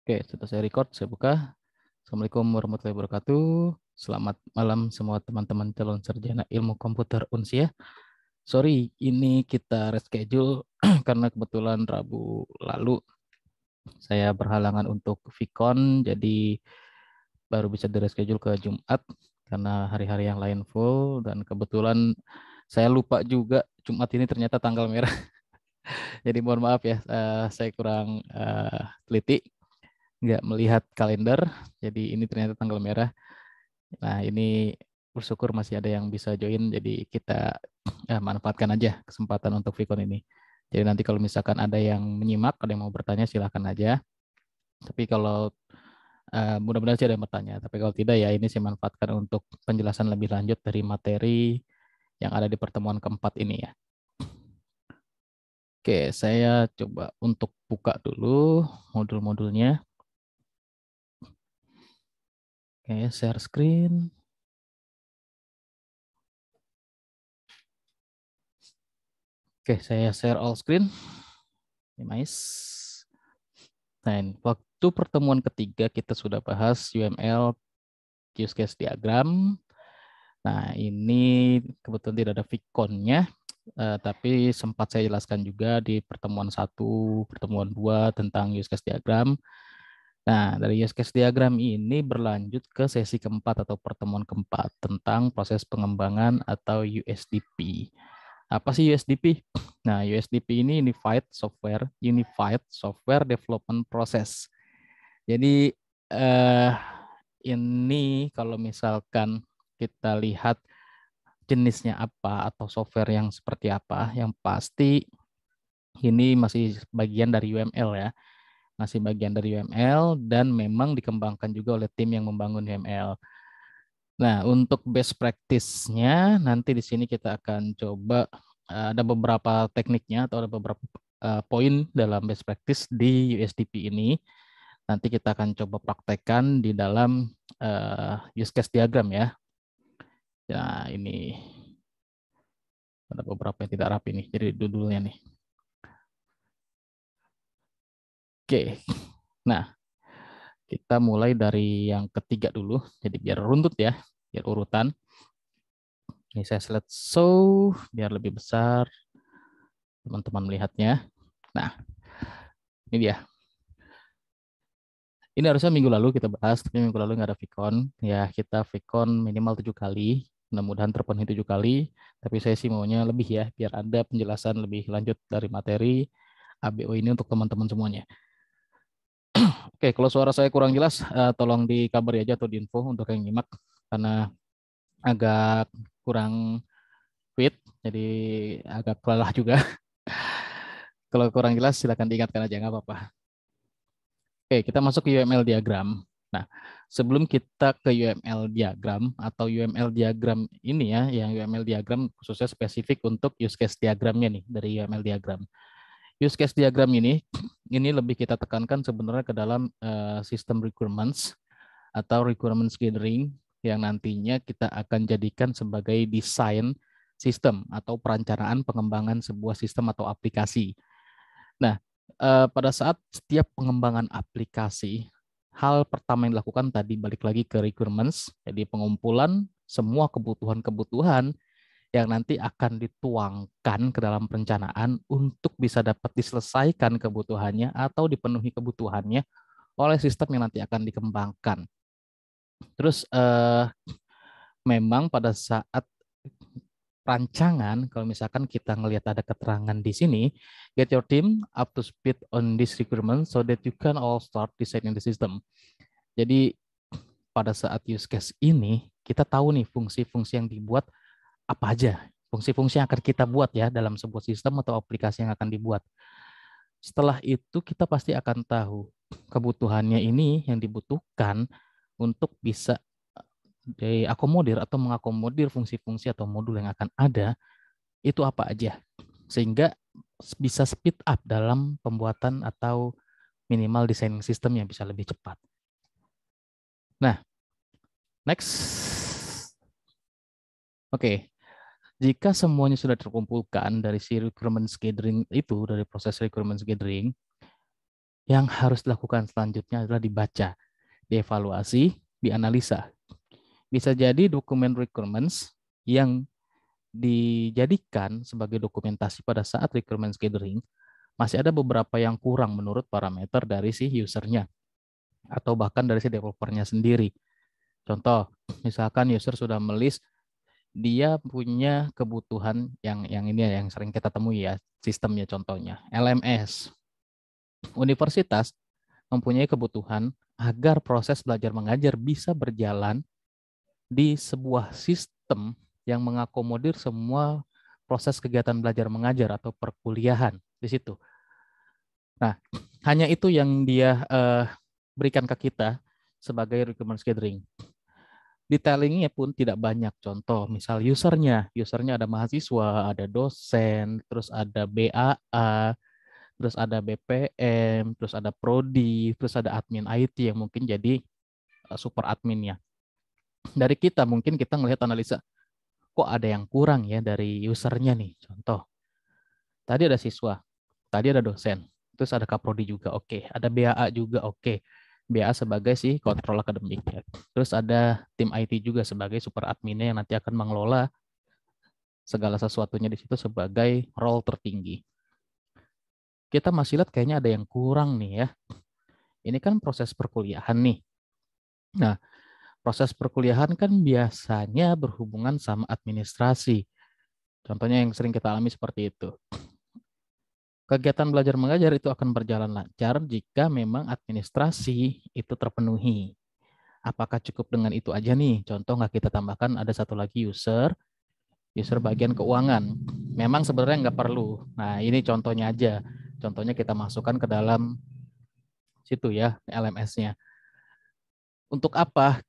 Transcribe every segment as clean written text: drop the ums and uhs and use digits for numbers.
Oke, sudah saya record, saya buka. Assalamualaikum warahmatullahi wabarakatuh. Selamat malam semua teman-teman calon sarjana ilmu komputer Unsia. Sorry, ini kita reschedule karena kebetulan Rabu lalu saya berhalangan untuk Vicon, jadi baru bisa direschedule ke Jumat karena hari-hari yang lain full dan kebetulan saya lupa juga Jumat ini ternyata tanggal merah. Jadi mohon maaf ya, saya kurang teliti, nggak melihat kalender, jadi ini ternyata tanggal merah. Nah, ini bersyukur masih ada yang bisa join, jadi kita manfaatkan aja kesempatan untuk Vicon ini. Jadi nanti kalau misalkan ada yang menyimak, ada yang mau bertanya, silahkan aja. Tapi kalau mudah-mudahan sih ada yang bertanya. Tapi kalau tidak ya ini saya manfaatkan untuk penjelasan lebih lanjut dari materi yang ada di pertemuan keempat ini ya. Oke, saya coba untuk buka dulu modul-modulnya. Oke, share screen. Oke, saya share all screen. Nice. Nah, waktu pertemuan ketiga kita sudah bahas UML use case diagram. Nah, ini kebetulan tidak ada Vicon-nya, tapi sempat saya jelaskan juga di pertemuan 1, pertemuan 2 tentang use case diagram. Nah, dari use case diagram ini berlanjut ke sesi keempat atau pertemuan keempat tentang proses pengembangan atau USDP. Apa sih USDP? Nah, USDP ini Unified Software Development Process. Jadi eh, ini kalau misalkan kita lihat jenisnya apa atau software yang seperti apa, yang pasti ini masih bagian dari UML ya, masih bagian dari UML dan memang dikembangkan juga oleh tim yang membangun UML. Nah, untuk best practice-nya nanti di sini kita akan coba ada beberapa tekniknya atau ada beberapa poin dalam best practice di USDP ini. Nanti kita akan coba praktekkan di dalam use case diagram ya. Ya, ini ada beberapa yang tidak rapi nih. Jadi dudulnya nih. Oke. Nah, kita mulai dari yang ketiga dulu. Jadi biar runtut ya, biar urutan. Ini saya select show biar lebih besar teman-teman melihatnya. Nah, ini dia. Ini harusnya minggu lalu kita bahas, tapi minggu lalu nggak ada Vicon. Ya, kita Vicon minimal 7 kali. Mudah-mudahan terpenuhi 7 kali. Tapi saya sih maunya lebih ya, biar ada penjelasan lebih lanjut dari materi ABO ini untuk teman-teman semuanya. Oke, kalau suara saya kurang jelas, tolong dikabari aja atau diinfo untuk yang nyimak. Karena agak kurang fit, jadi agak lelah juga. Kalau kurang jelas, silakan diingatkan aja, nggak apa-apa. Oke, kita masuk ke UML diagram. Nah, sebelum kita ke UML diagram atau UML diagram ini ya, yang UML diagram khususnya spesifik untuk use case diagramnya nih dari UML diagram. Use case diagram ini lebih kita tekankan sebenarnya ke dalam sistem requirements atau requirements gathering yang nantinya kita akan jadikan sebagai desain sistem atau perencanaan pengembangan sebuah sistem atau aplikasi. Nah, pada saat setiap pengembangan aplikasi, hal pertama yang dilakukan tadi balik lagi ke requirements, jadi pengumpulan semua kebutuhan-kebutuhan yang nanti akan dituangkan ke dalam perencanaan untuk bisa dapat diselesaikan kebutuhannya atau dipenuhi kebutuhannya oleh sistem yang nanti akan dikembangkan. Terus memang pada saat rancangan, kalau misalkan kita ngelihat ada keterangan di sini, get your team up to speed on this requirement so that you can all start designing the system. Jadi pada saat use case ini, kita tahu nih fungsi-fungsi yang dibuat apa aja. Fungsi-fungsi yang akan kita buat ya dalam sebuah sistem atau aplikasi yang akan dibuat. Setelah itu kita pasti akan tahu kebutuhannya ini yang dibutuhkan untuk bisa diakomodir atau mengakomodir fungsi-fungsi atau modul yang akan ada itu apa aja sehingga bisa speed up dalam pembuatan atau minimal desain sistem yang bisa lebih cepat. Nah, next. Oke, jika semuanya sudah terkumpulkan dari si requirements gathering itu, dari proses requirements gathering, Yang harus dilakukan selanjutnya adalah dibaca, dievaluasi, dianalisa. Bisa jadi dokumen requirements yang dijadikan sebagai dokumentasi pada saat requirements gathering, masih ada beberapa yang kurang menurut parameter dari si usernya, atau bahkan dari si developernya sendiri. Contoh, misalkan user sudah melist dia punya kebutuhan yang ini yang sering kita temui ya, sistemnya contohnya LMS. Universitas mempunyai kebutuhan agar proses belajar mengajar bisa berjalan di sebuah sistem yang mengakomodir semua proses kegiatan belajar mengajar atau perkuliahan di situ. Nah, hanya itu yang dia berikan ke kita sebagai requirements gathering. Detailingnya pun tidak banyak. Contoh, misal usernya ada mahasiswa, ada dosen, terus ada BAA, terus ada BPM, terus ada prodi, terus ada admin IT yang mungkin jadi super adminnya. Dari kita mungkin kita melihat analisa, kok ada yang kurang ya dari usernya nih. Contoh, tadi ada siswa, tadi ada dosen, terus ada kaprodi juga, oke. Ada BAA juga, oke. BA sebagai si kontrol akademik. Terus ada tim IT juga sebagai super adminnya yang nanti akan mengelola segala sesuatunya di situ sebagai role tertinggi. Kita masih lihat kayaknya ada yang kurang nih ya. Ini kan proses perkuliahan nih. Nah, proses perkuliahan kan biasanya berhubungan sama administrasi. Contohnya yang sering kita alami seperti itu. Kegiatan belajar mengajar itu akan berjalan lancar jika memang administrasi itu terpenuhi. Apakah cukup dengan itu aja nih? Contoh nggak kita tambahkan ada satu lagi user bagian keuangan. Memang sebenarnya nggak perlu. Nah ini contohnya aja. Contohnya kita masukkan ke dalam situ ya LMS-nya. Untuk apa?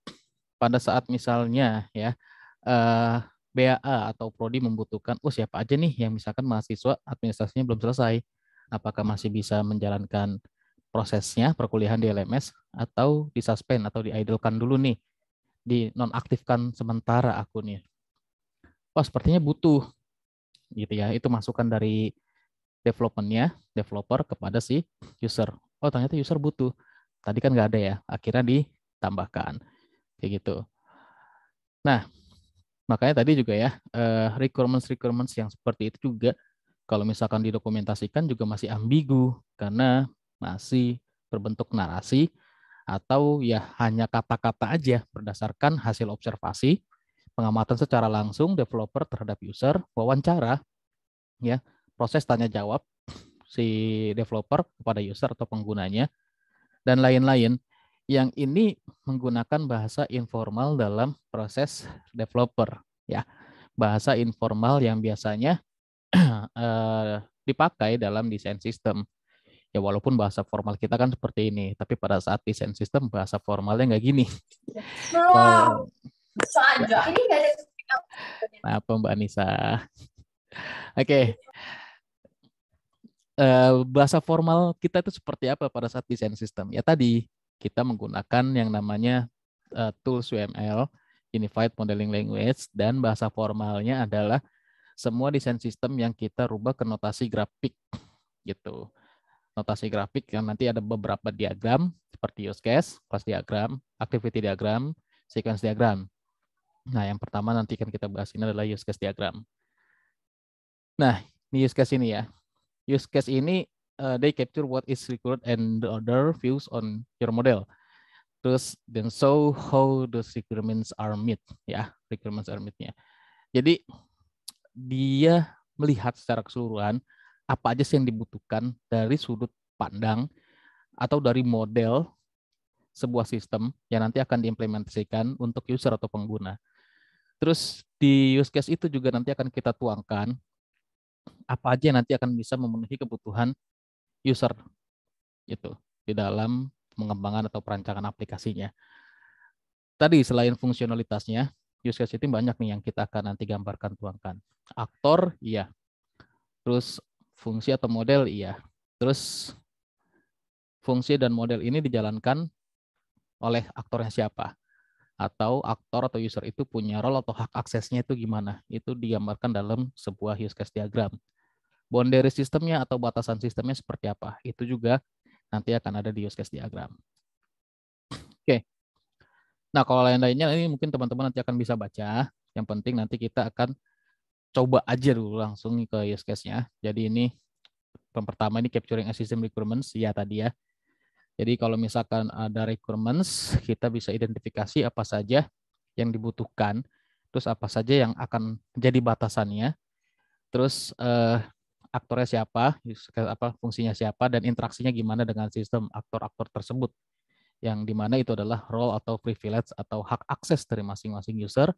Pada saat misalnya ya BAA atau prodi membutuhkan, siapa aja nih yang misalkan mahasiswa administrasinya belum selesai, apakah masih bisa menjalankan prosesnya perkuliahan di LMS atau disuspend atau diidlekan dulu nih, dinonaktifkan sementara akunnya. Sepertinya butuh gitu ya. Itu masukan dari developer kepada si user. Ternyata user butuh. Tadi kan nggak ada ya, akhirnya ditambahkan kayak gitu. Nah, makanya tadi juga ya requirements yang seperti itu juga kalau misalkan didokumentasikan juga masih ambigu karena masih berbentuk narasi atau ya hanya kata-kata aja berdasarkan hasil observasi, pengamatan secara langsung developer terhadap user, wawancara, ya proses tanya jawab si developer kepada user atau penggunanya, dan lain-lain. Yang ini menggunakan bahasa informal dalam proses developer, ya bahasa informal yang biasanya dipakai dalam desain sistem. Ya walaupun bahasa formal kita kan seperti ini, tapi pada saat desain sistem bahasa formalnya nggak gini. Wow, saja. Ini nggak ada. Apa Mbak Anissa? Oke. Bahasa formal kita itu seperti apa pada saat desain sistem? Ya tadi kita menggunakan yang namanya tools UML, Unified Modeling Language, dan bahasa formalnya adalah semua desain sistem yang kita rubah ke notasi grafik gitu. Notasi grafik yang nanti ada beberapa diagram seperti use case, class diagram, activity diagram, sequence diagram. Nah, yang pertama nanti kan kita bahas ini adalah use case diagram. Nah, ini use case ini ya. Use case ini they capture what is required and the other views on your model. Terus then show how those requirements are met, ya, requirements are met-nya. Jadi dia melihat secara keseluruhan apa aja sih yang dibutuhkan dari sudut pandang atau dari model sebuah sistem yang nanti akan diimplementasikan untuk user atau pengguna. Terus di use case itu juga nanti akan kita tuangkan apa aja yang nanti akan bisa memenuhi kebutuhan user itu di dalam pengembangan atau perancangan aplikasinya. Tadi selain fungsionalitasnya, use case itu banyak nih yang kita akan nanti gambarkan tuangkan. Aktor, iya. Terus fungsi atau model, iya. Terus fungsi dan model ini dijalankan oleh aktornya siapa? Atau aktor atau user itu punya role atau hak aksesnya itu gimana? Itu digambarkan dalam sebuah use case diagram. Boundary sistemnya atau batasan sistemnya seperti apa? Itu juga nanti akan ada di use case diagram. Oke. Nah, kalau lain-lainnya ini mungkin teman-teman nanti akan bisa baca. Yang penting nanti kita akan coba aja dulu langsung ke use case-nya. Jadi ini yang pertama ini capturing a system requirements ya tadi ya. Jadi kalau misalkan ada requirements, kita bisa identifikasi apa saja yang dibutuhkan, terus apa saja yang akan jadi batasannya, terus aktornya siapa, apa fungsinya siapa, dan interaksinya gimana dengan sistem aktor-aktor tersebut, yang dimana itu adalah role atau privilege atau hak akses dari masing-masing user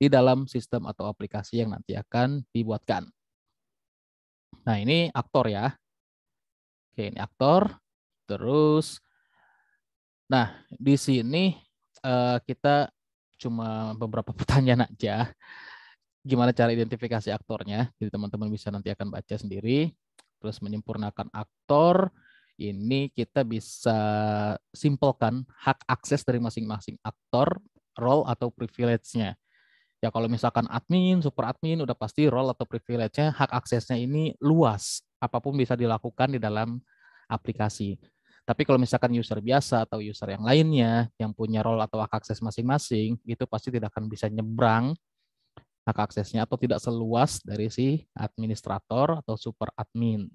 di dalam sistem atau aplikasi yang nanti akan dibuatkan. Nah, ini aktor ya. Oke, ini aktor. Terus, nah di sini kita cuma beberapa pertanyaan aja. Gimana cara identifikasi aktornya? Jadi teman-teman bisa nanti akan baca sendiri. Terus menyempurnakan aktor, ini kita bisa simpelkan hak akses dari masing-masing aktor, role atau privilege-nya. Ya kalau misalkan admin, super admin, udah pasti role atau privilege-nya, hak aksesnya ini luas. Apapun bisa dilakukan di dalam aplikasi. Tapi kalau misalkan user biasa atau user yang lainnya yang punya role atau hak akses masing-masing, itu pasti tidak akan bisa nyebrang hak aksesnya atau tidak seluas dari si administrator atau super admin.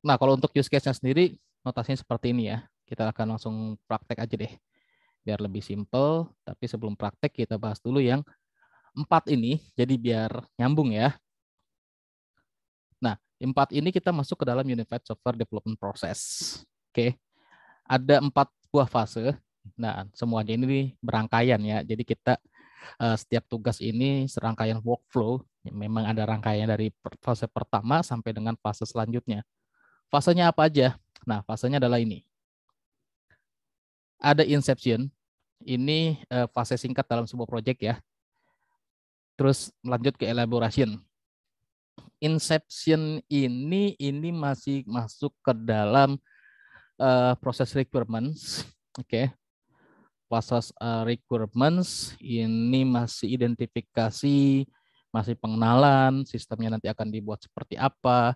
Nah, kalau untuk use case-nya sendiri, notasinya seperti ini ya. Kita akan langsung praktek aja deh, biar lebih simple. Tapi sebelum praktek, kita bahas dulu yang 4 ini, jadi biar nyambung ya. Nah, 4 ini kita masuk ke dalam Unified Software Development Process. Oke, ada 4 buah fase. Nah, semuanya ini berangkaian ya. Jadi kita setiap tugas ini serangkaian workflow. Memang ada rangkaian dari fase pertama sampai dengan fase selanjutnya. Fasenya apa aja? Nah, fasenya adalah ini. Ada inception. Ini fase singkat dalam sebuah project ya. Terus lanjut ke elaboration. Inception ini masih masuk ke dalam proses requirements. Oke. Proses requirements ini masih identifikasi, masih pengenalan, sistemnya nanti akan dibuat seperti apa,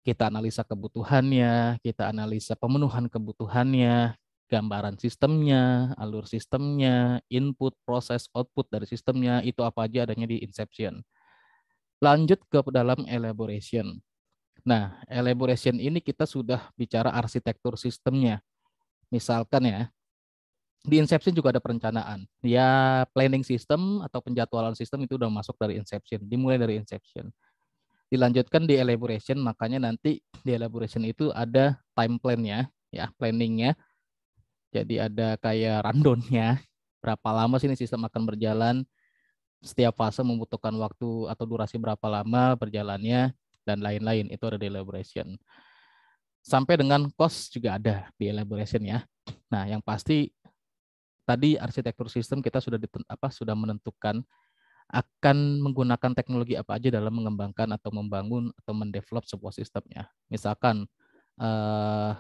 kita analisa kebutuhannya, kita analisa pemenuhan kebutuhannya, gambaran sistemnya, alur sistemnya, input, proses, output dari sistemnya, itu apa aja adanya di inception. Lanjut ke dalam elaboration. Nah, elaboration ini kita sudah bicara arsitektur sistemnya. Misalkan ya, di inception juga ada perencanaan. Ya, planning system atau penjadwalan sistem itu udah masuk dari inception, dimulai dari inception. Dilanjutkan di elaboration, makanya nanti di elaboration itu ada time plan-nya, ya, planningnya. Jadi ada kayak rundown-nya, berapa lama sih ini sistem akan berjalan, setiap fase membutuhkan waktu atau durasi berapa lama berjalannya, dan lain-lain. Itu ada di elaboration. Sampai dengan cost juga ada di elaboration ya. Nah, yang pasti tadi arsitektur sistem kita sudah menentukan akan menggunakan teknologi apa aja dalam mengembangkan atau membangun atau mendevelop sebuah sistemnya. Misalkan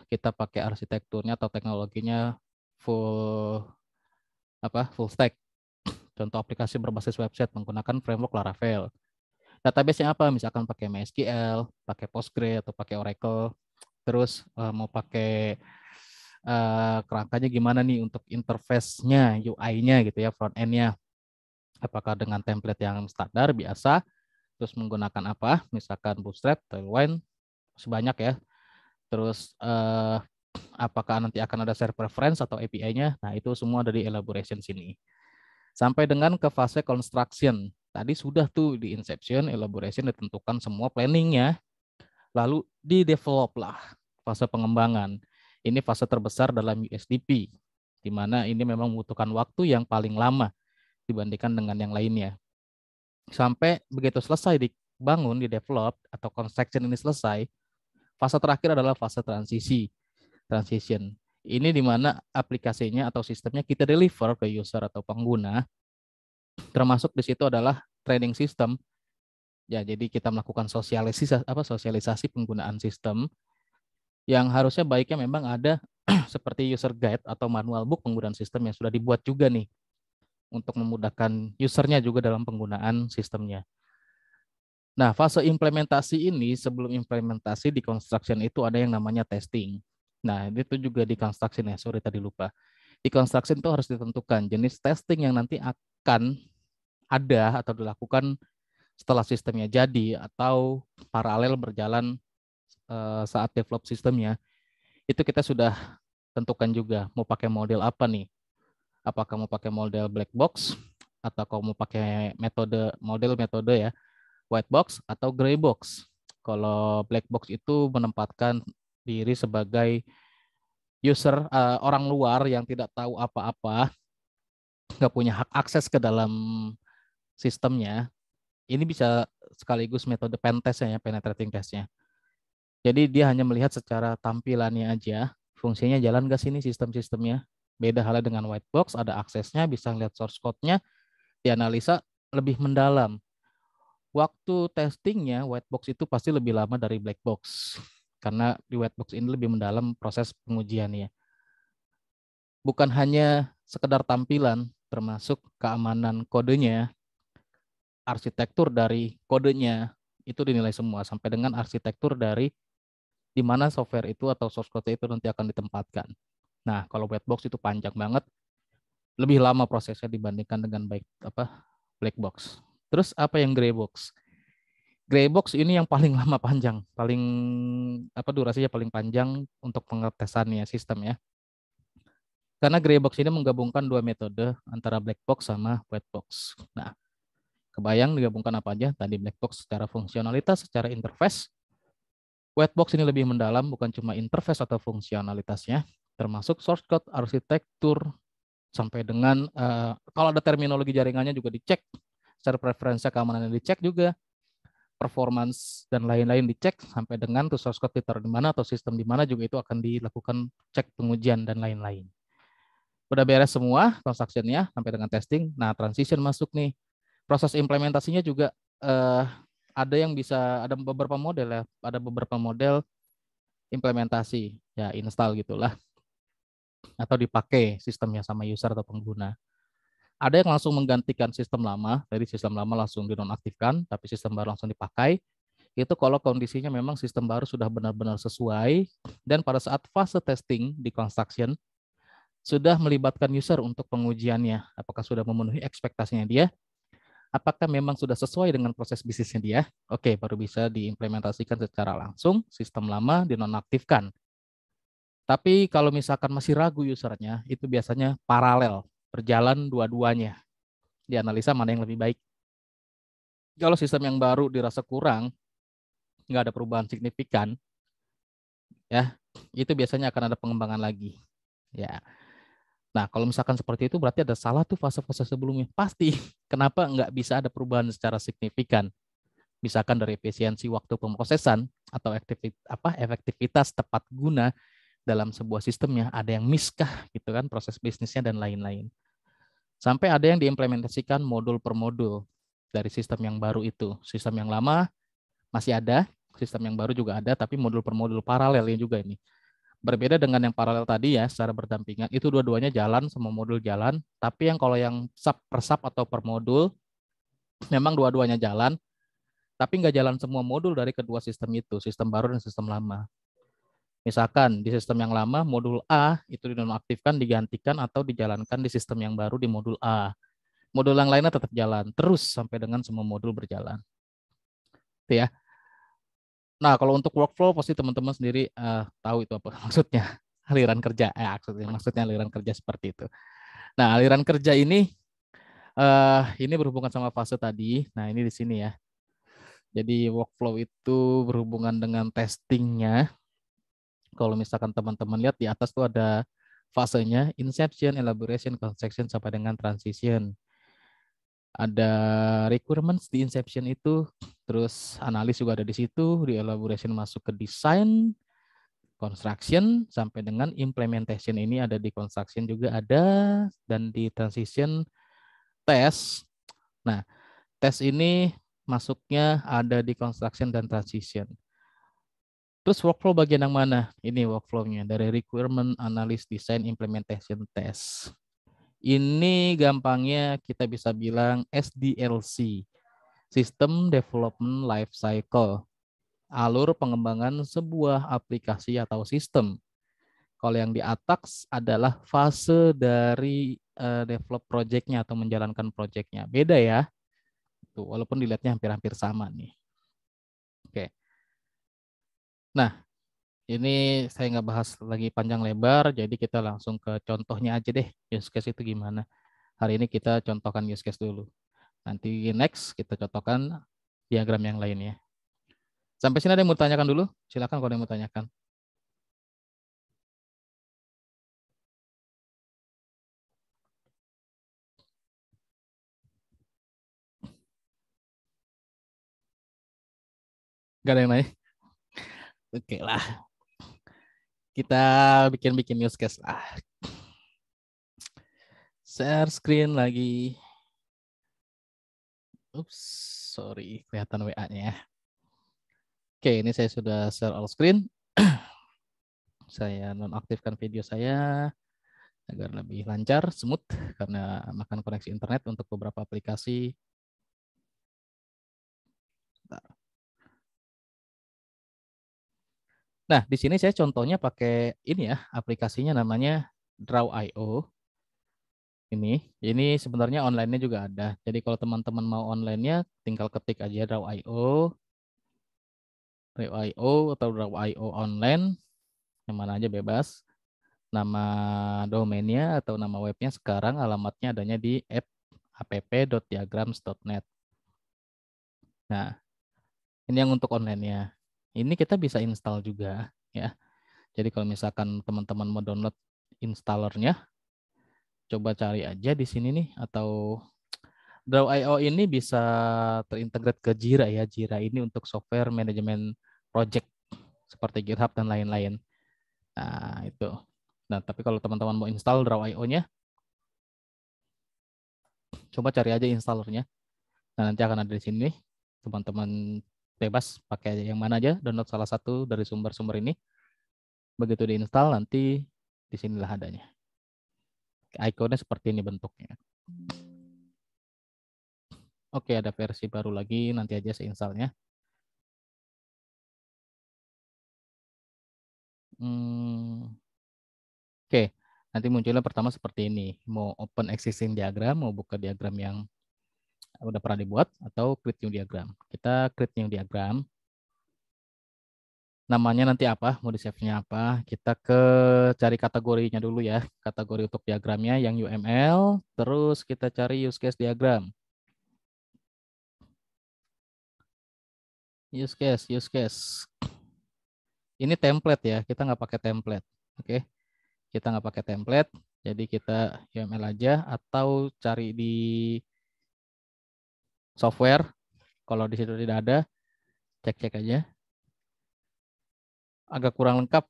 kita pakai arsitekturnya atau teknologinya full stack. Contoh aplikasi berbasis website menggunakan framework Laravel. Database-nya apa? Misalkan pakai MySQL, pakai Postgre atau pakai Oracle. Terus mau pakai kerangkanya gimana nih untuk interface-nya, UI-nya gitu ya, front end-nya. Apakah dengan template yang standar biasa, terus menggunakan apa? Misalkan Bootstrap, Tailwind, sebanyak ya. Terus apakah nanti akan ada share preference atau API-nya? Nah, itu semua ada di elaboration sini. Sampai dengan ke fase construction. Tadi sudah tuh di inception, elaboration ditentukan semua planningnya. Lalu di develop lah fase pengembangan. Ini fase terbesar dalam USDP, di mana ini memang membutuhkan waktu yang paling lama dibandingkan dengan yang lainnya. Sampai begitu selesai dibangun, di develop, atau construction ini selesai, fase terakhir adalah fase transition. Ini di mana aplikasinya atau sistemnya kita deliver ke user atau pengguna, termasuk di situ adalah training system. Ya, jadi kita melakukan sosialisasi penggunaan sistem yang harusnya baiknya memang ada seperti user guide atau manual book penggunaan sistem yang sudah dibuat juga nih untuk memudahkan usernya juga dalam penggunaan sistemnya. Nah, fase implementasi ini, sebelum implementasi di construction itu ada yang namanya testing. Nah, itu juga di construction ya, sorry tadi lupa. Di construction itu harus ditentukan jenis testing yang nanti akan ada atau dilakukan setelah sistemnya jadi atau paralel berjalan saat develop sistemnya. Itu kita sudah tentukan juga mau pakai model apa nih. Apakah mau pakai model black box atau kamu mau pakai metode ya, white box atau gray box. Kalau black box itu menempatkan diri sebagai user orang luar yang tidak tahu apa-apa, nggak punya hak akses ke dalam sistemnya. Ini bisa sekaligus metode pen test ya, penetrating testnya. Jadi dia hanya melihat secara tampilannya aja, fungsinya jalan nggak sini sistem-sistemnya. Beda halnya dengan white box, ada aksesnya, bisa lihat source code-nya, dianalisa lebih mendalam. Waktu testingnya, white box itu pasti lebih lama dari black box. Karena di white box ini lebih mendalam proses pengujiannya. Bukan hanya sekedar tampilan, termasuk keamanan kodenya, arsitektur dari kodenya, itu dinilai semua, sampai dengan arsitektur dari di mana software itu atau source code itu nanti akan ditempatkan. Nah, kalau white box itu panjang banget, lebih lama prosesnya dibandingkan dengan black box. Terus apa yang gray box? Gray box ini yang paling lama panjang, paling durasinya paling panjang untuk pengetesannya sistem ya. Karena gray box ini menggabungkan dua metode antara black box sama white box. Nah, kebayang digabungkan apa aja? Tadi black box secara fungsionalitas, secara interface. White box ini lebih mendalam, bukan cuma interface atau fungsionalitasnya, termasuk source code, arsitektur, sampai dengan kalau ada terminologi jaringannya juga dicek, secara preferensi keamanannya dicek juga, performance dan lain-lain dicek, sampai dengan tuh source code ditaruh di mana atau sistem di mana juga itu akan dilakukan cek pengujian dan lain-lain. Udah beres semua construction-nya sampai dengan testing. Nah, transition masuk nih. Proses implementasinya juga ada yang bisa, ada beberapa model ya, ada beberapa model implementasi, ya install gitulah, atau dipakai sistemnya sama user atau pengguna. Ada yang langsung menggantikan sistem lama, dari sistem lama langsung dinonaktifkan, tapi sistem baru langsung dipakai. Itu kalau kondisinya memang sistem baru sudah benar-benar sesuai, dan pada saat fase testing di construction, sudah melibatkan user untuk pengujiannya, apakah sudah memenuhi ekspektasinya dia, apakah memang sudah sesuai dengan proses bisnisnya dia, oke, baru bisa diimplementasikan secara langsung, sistem lama dinonaktifkan. Tapi kalau misalkan masih ragu usernya, itu biasanya paralel, berjalan dua-duanya, dianalisa mana yang lebih baik. Kalau sistem yang baru dirasa kurang, nggak ada perubahan signifikan, ya itu biasanya akan ada pengembangan lagi. Ya, nah kalau misalkan seperti itu berarti ada salah tuh fase-fase sebelumnya. Pasti. Kenapa nggak bisa ada perubahan secara signifikan? Misalkan dari efisiensi waktu pemrosesan atau efektivitas tepat guna dalam sebuah sistemnya ada yang miss kah gitu kan, proses bisnisnya dan lain-lain. Sampai ada yang diimplementasikan modul per modul dari sistem yang baru itu. Sistem yang lama masih ada, sistem yang baru juga ada, tapi modul per modul paralelnya juga ini. Berbeda dengan yang paralel tadi ya, secara berdampingan, itu dua-duanya jalan, semua modul jalan, tapi yang kalau yang sub per sub atau per modul, memang dua-duanya jalan, tapi nggak jalan semua modul dari kedua sistem itu, sistem baru dan sistem lama. Misalkan di sistem yang lama, modul A itu dinonaktifkan, digantikan, atau dijalankan di sistem yang baru di modul A. Modul yang lainnya tetap jalan, terus sampai dengan semua modul berjalan. Itu ya. Nah, kalau untuk workflow, pasti teman-teman sendiri tahu itu apa maksudnya. Aliran kerja, maksudnya aliran kerja seperti itu. Nah, aliran kerja ini berhubungan sama fase tadi. Nah, ini di sini ya. Jadi workflow itu berhubungan dengan testingnya. Kalau misalkan teman-teman lihat di atas tuh ada fasenya, inception, elaboration, construction, sampai dengan transition. Ada requirements di inception itu, terus analis juga ada di situ, di elaboration masuk ke design, construction, sampai dengan implementation ini ada di construction juga ada, dan di transition test. Nah, tes ini masuknya ada di construction dan transition. Terus workflow bagian yang mana? Ini workflow-nya dari requirement, analysis, design, implementation, test. Ini gampangnya kita bisa bilang SDLC. System Development Life Cycle, alur pengembangan sebuah aplikasi atau sistem. Kalau yang di atas adalah fase dari develop project-nya atau menjalankan project-nya. Beda ya. Tuh, walaupun dilihatnya hampir-hampir sama nih. Oke. Nah, ini saya nggak bahas lagi panjang lebar, jadi kita langsung ke contohnya aja deh. Use case itu gimana. Hari ini kita contohkan use case dulu. Nanti next kita contohkan diagram yang lainnya. Sampai sini ada yang mau tanyakan dulu? Silakan kalau ada yang mau tanyakan. Gak ada yang nanya? Oke lah. Kita bikin-bikin use case lah. Share screen lagi. Ups, sorry, kelihatan WA-nya. Oke, ini saya sudah share all screen. Saya nonaktifkan video saya agar lebih lancar, smooth, karena makan koneksi internet untuk beberapa aplikasi. Nah, di sini saya contohnya pakai ini ya, aplikasinya namanya Draw.io. Ini sebenarnya online-nya juga ada. Jadi kalau teman-teman mau online-nya, tinggal ketik aja Draw.io, atau Draw.io online, yang mana aja bebas. Nama domainnya atau nama webnya sekarang alamatnya adanya di app.diagrams.net. Nah, ini yang untuk online-nya. Ini kita bisa install juga ya. Jadi kalau misalkan teman-teman mau download installernya, coba cari aja di sini nih, atau Draw.io ini bisa terintegrate ke Jira ya. Jira ini untuk software manajemen project seperti GitHub dan lain-lain. Nah, itu. Nah, tapi kalau teman-teman mau install Draw.io-nya, coba cari aja installernya. Nah, nanti akan ada di sini. Teman-teman bebas pakai yang mana aja, download salah satu dari sumber-sumber ini. Begitu diinstal, nanti di sinilah adanya. Ikonnya seperti ini bentuknya. Oke, ada versi baru lagi, nanti aja saya installnya. Oke, nanti munculnya pertama seperti ini. Mau open existing diagram, mau buka diagram yang udah pernah dibuat, atau create new diagram. Kita create new diagram. Namanya nanti apa, mau di-save-nya apa. Kita cari kategorinya dulu ya. Kategori untuk diagramnya yang UML, terus kita cari use case diagram. Use case. Ini template ya, kita nggak pakai template. Oke, kita nggak pakai template, jadi kita UML aja, atau cari di software. Kalau di situ tidak ada, cek-cek aja. Agak kurang lengkap,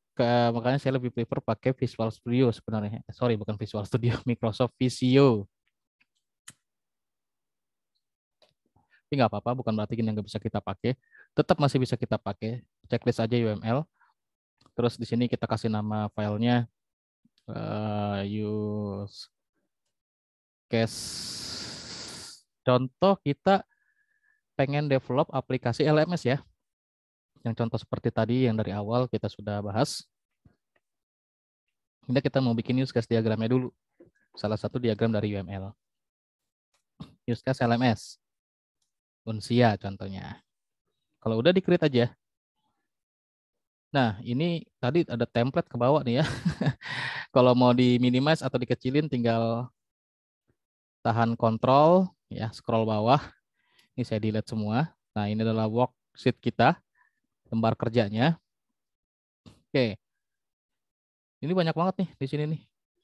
makanya saya lebih prefer pakai Visual Studio sebenarnya. Sorry, bukan Visual Studio, Microsoft Visio. Tapi nggak apa-apa, bukan berarti ini nggak bisa kita pakai. Tetap masih bisa kita pakai. Checklist aja UML. Terus di sini kita kasih nama filenya use case. Contoh kita pengen develop aplikasi LMS ya. Yang contoh seperti tadi yang dari awal kita sudah bahas. Ini kita mau bikin use case diagramnya dulu. Salah satu diagram dari UML. Use case LMS. Unsia contohnya. Kalau udah di-create aja. Nah, ini tadi ada template ke bawah nih ya. Kalau mau di-minimize atau dikecilin tinggal tahan kontrol ya, scroll bawah. Ini saya delete semua. Nah, ini adalah worksheet kita, lembar kerjanya. Oke. Ini banyak banget nih di sini nih.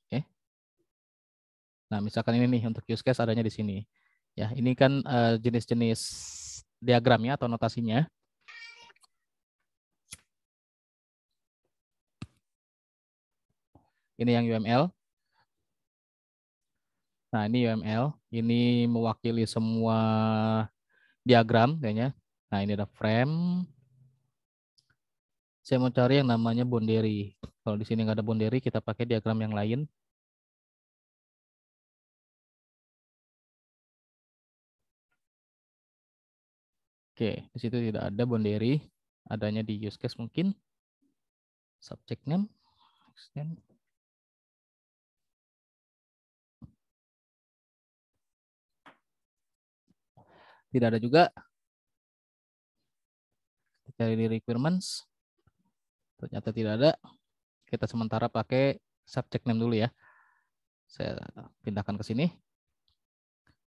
Oke. Nah, misalkan ini nih untuk use case adanya di sini. Ya, ini kan jenis-jenis diagramnya atau notasinya. Ini yang UML. Nah, ini UML. Ini mewakili semua diagram kayaknya. Nah, ini ada frame. Saya mau cari yang namanya boundary. Kalau di sini nggak ada boundary, kita pakai diagram yang lain. Oke, di situ tidak ada boundary, adanya di use case mungkin. Subject name, extend. Tidak ada juga. Cari di requirements. Ternyata tidak ada. Kita sementara pakai subject name dulu ya. Saya pindahkan ke sini.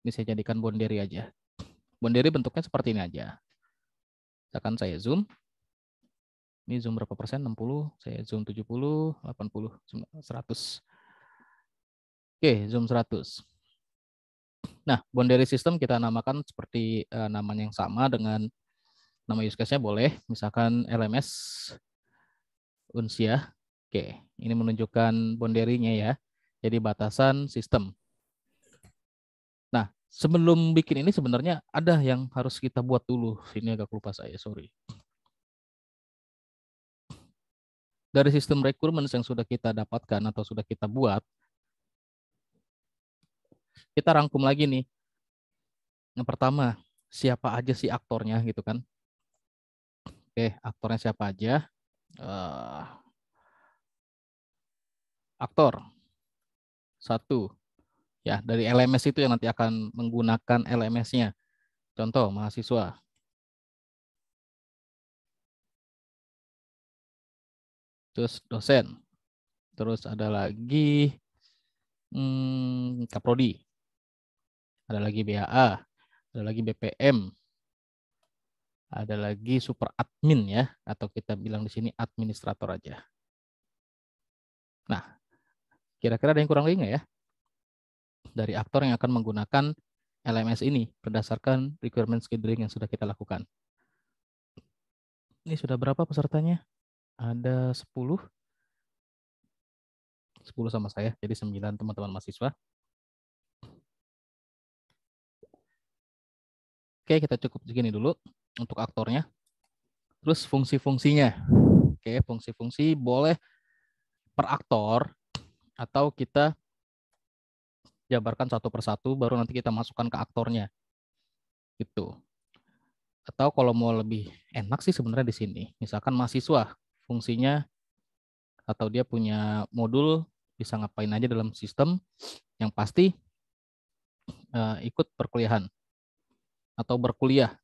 Ini saya jadikan boundary aja. Boundary bentuknya seperti ini aja. Misalkan saya zoom. Ini zoom berapa persen? 60. Saya zoom 70, 80, 100. Oke, zoom 100. Nah, boundary system kita namakan seperti namanya yang sama dengan nama use case-nya boleh. Misalkan LMS Unsia. Oke, ini menunjukkan boundary-nya ya. Jadi batasan sistem. Nah, sebelum bikin ini sebenarnya ada yang harus kita buat dulu. Ini agak lupa saya, sorry. Dari sistem requirements yang sudah kita dapatkan atau sudah kita buat, kita rangkum lagi nih. Yang pertama, siapa aja sih aktornya gitu kan. Oke, aktornya siapa aja? Aktor. Satu. Ya, dari LMS itu yang nanti akan menggunakan LMS-nya. Contoh, mahasiswa. Terus dosen. Terus ada lagi Kaprodi. Ada lagi BAA. Ada lagi BPM. Ada lagi super admin ya, atau kita bilang di sini administrator aja. Nah, kira-kira ada yang kurang lagi nggak ya? Dari aktor yang akan menggunakan LMS ini berdasarkan requirement scheduling yang sudah kita lakukan. Ini sudah berapa pesertanya? Ada 10. 10 sama saya, jadi 9 teman-teman mahasiswa. Oke, kita cukup segini dulu untuk aktornya. Terus fungsi-fungsinya. Oke, fungsi-fungsi boleh per aktor atau kita jabarkan satu persatu baru nanti kita masukkan ke aktornya. Gitu. Atau kalau mau lebih enak sih sebenarnya di sini. Misalkan mahasiswa, fungsinya atau dia punya modul bisa ngapain aja dalam sistem, yang pasti ikut perkuliahan atau berkuliah.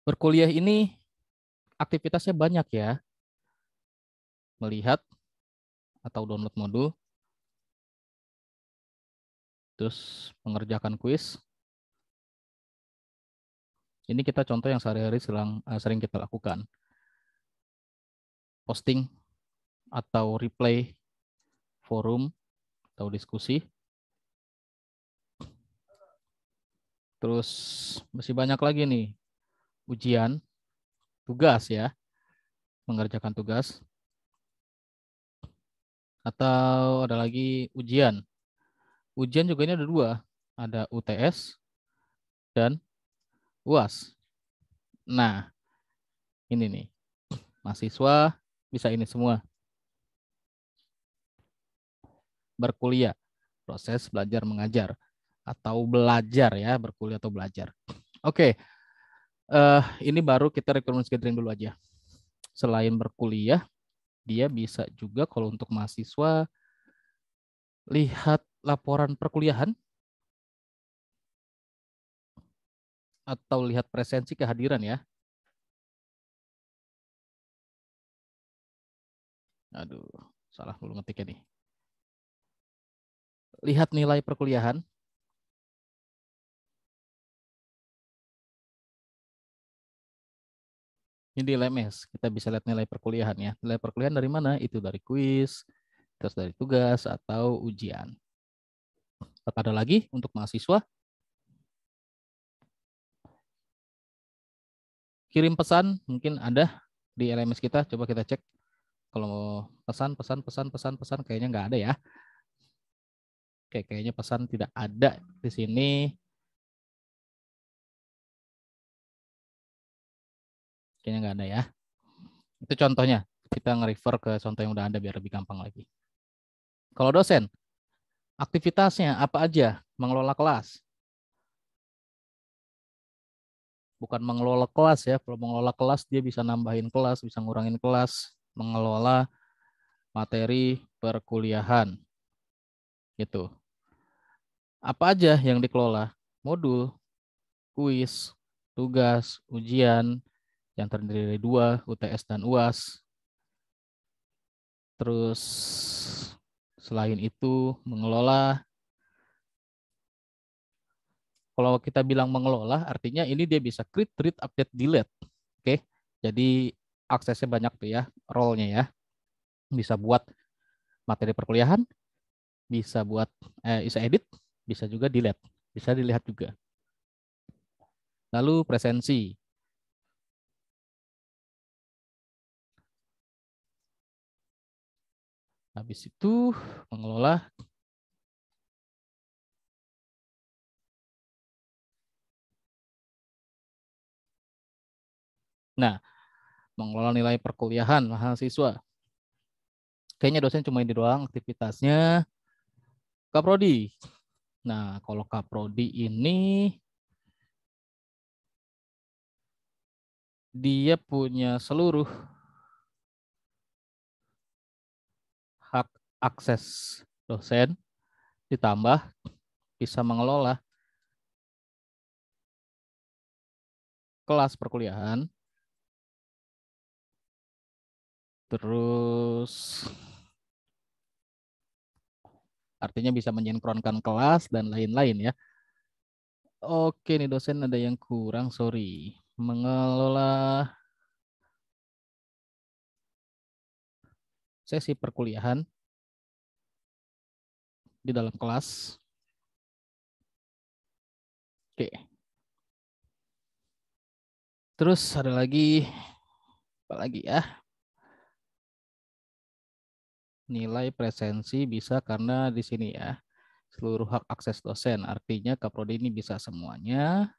Berkuliah ini aktivitasnya banyak ya. Melihat atau download modul, terus mengerjakan kuis. Ini kita contoh yang sehari-hari sering kita lakukan. Posting atau replay forum atau diskusi. Terus masih banyak lagi nih. Ujian, tugas ya. Mengerjakan tugas. Atau ada lagi ujian. Ujian juga ini ada dua. Ada UTS dan UAS. Nah, ini nih. Mahasiswa bisa ini semua. Berkuliah, proses belajar mengajar. Atau belajar ya, berkuliah atau belajar. Oke, ini baru kita requirement scheduling dulu aja. Selain berkuliah, dia bisa juga kalau untuk mahasiswa lihat laporan perkuliahan atau lihat presensi kehadiran ya. Aduh, salah dulu ngetiknya nih. Lihat nilai perkuliahan. Ini di LMS, kita bisa lihat nilai perkuliahan ya. Nilai perkuliahan dari mana? Itu dari kuis, terus dari tugas atau ujian. Apa ada lagi untuk mahasiswa? Kirim pesan, mungkin ada di LMS kita. Coba kita cek. Kalau pesan, kayaknya nggak ada ya. Oke, kayaknya pesan tidak ada di sini. Kayaknya nggak ada ya. Itu contohnya. Kita nge-refer ke contoh yang udah ada biar lebih gampang lagi. Kalau dosen, aktivitasnya apa aja? Mengelola kelas. bukan mengelola kelas ya. Kalau mengelola kelas dia bisa nambahin kelas, bisa ngurangin kelas, mengelola materi perkuliahan gitu. Apa aja yang dikelola? Modul, kuis, tugas, ujian yang terdiri dari 2, UTS dan UAS. Terus selain itu mengelola, kalau kita bilang mengelola artinya ini dia bisa create, read, update, delete. Oke. Jadi aksesnya banyak tuh ya, role-nya ya. Bisa buat materi perkuliahan, bisa edit, bisa juga delete, bisa dilihat juga. Lalu presensi. Habis itu mengelola. Nah, mengelola nilai perkuliahan mahasiswa. Kayaknya dosen cuma ini doang aktivitasnya. Kaprodi. Nah, kalau Kaprodi ini dia punya seluruh hak akses dosen, ditambah bisa mengelola kelas perkuliahan, terus artinya bisa menyinkronkan kelas dan lain-lain ya. Oke nih dosen ada yang kurang, sorry. Mengelola sesi perkuliahan di dalam kelas. Oke. Terus ada lagi, apa lagi ya? Nilai presensi bisa karena di sini ya. Seluruh hak akses dosen. Artinya Kaprodi ini bisa semuanya.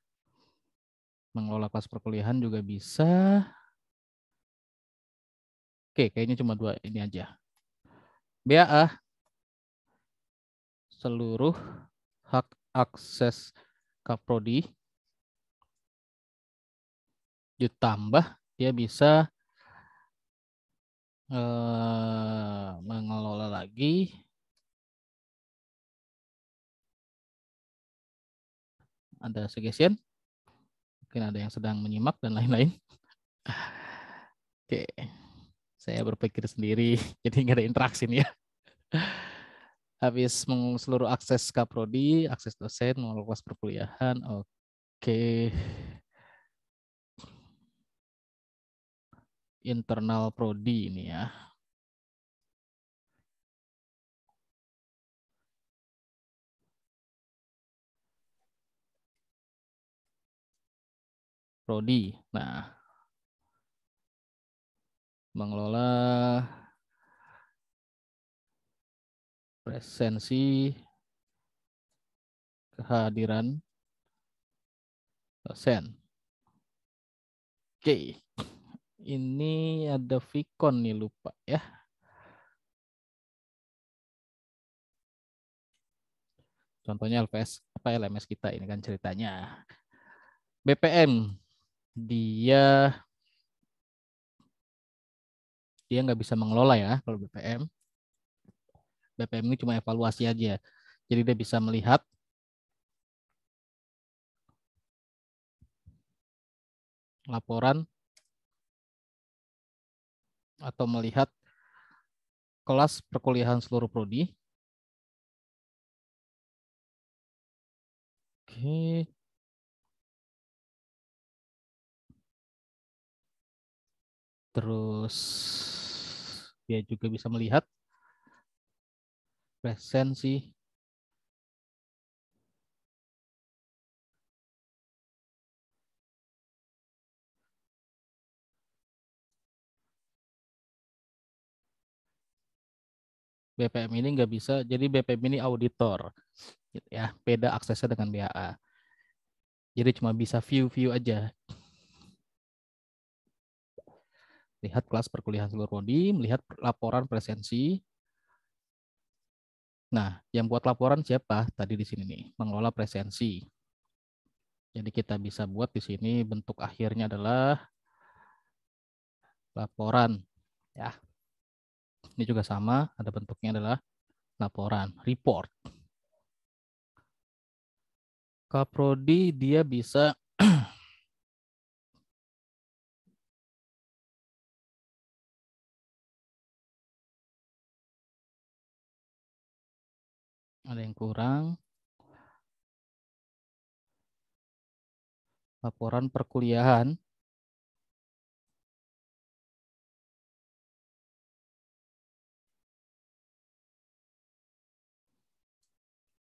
Mengelola kelas perkuliahan juga bisa. Oke, kayaknya cuma 2 ini aja. BAA, seluruh hak akses Kaprodi ditambah dia bisa mengelola lagi. Ada suggestion? Mungkin ada yang sedang menyimak dan lain-lain. Oke, saya berpikir sendiri, jadi nggak ada interaksi nih ya. Habis seluruh akses Kaprodi, akses dosen, mengelola kelas perkuliahan. Oke. Internal Prodi ini ya. Prodi. Nah, mengelola presensi kehadiran dosen. Oke. Ini ada Vicon nih lupa ya. Contohnya LPS apa LMS kita ini kan ceritanya. BPM dia nggak bisa mengelola ya kalau BPM. BPM ini cuma evaluasi aja. Jadi dia bisa melihat laporan atau melihat kelas perkuliahan seluruh prodi. Oke. Terus dia juga bisa melihat presensi BPM ini nggak bisa, jadi BPM ini auditor, gitu ya. Beda aksesnya dengan BAA. Jadi cuma bisa view aja. Lihat kelas perkuliahan seluruh prodi, melihat laporan presensi. Nah, yang buat laporan siapa? Tadi di sini nih, mengelola presensi. Jadi kita bisa buat di sini bentuk akhirnya adalah laporan. Ya, ini juga sama, ada bentuknya adalah laporan, report. Kaprodi dia bisa ada yang kurang. Laporan perkuliahan.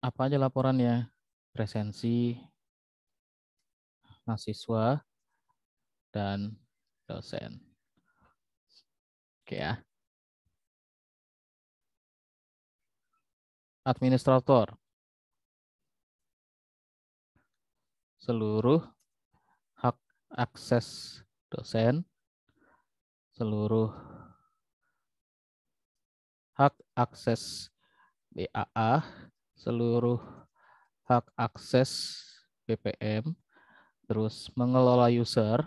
Apa aja laporannya? Presensi mahasiswa dan dosen. Oke ya. Administrator. Seluruh hak akses dosen, seluruh hak akses BAA, seluruh hak akses BPM, terus mengelola user.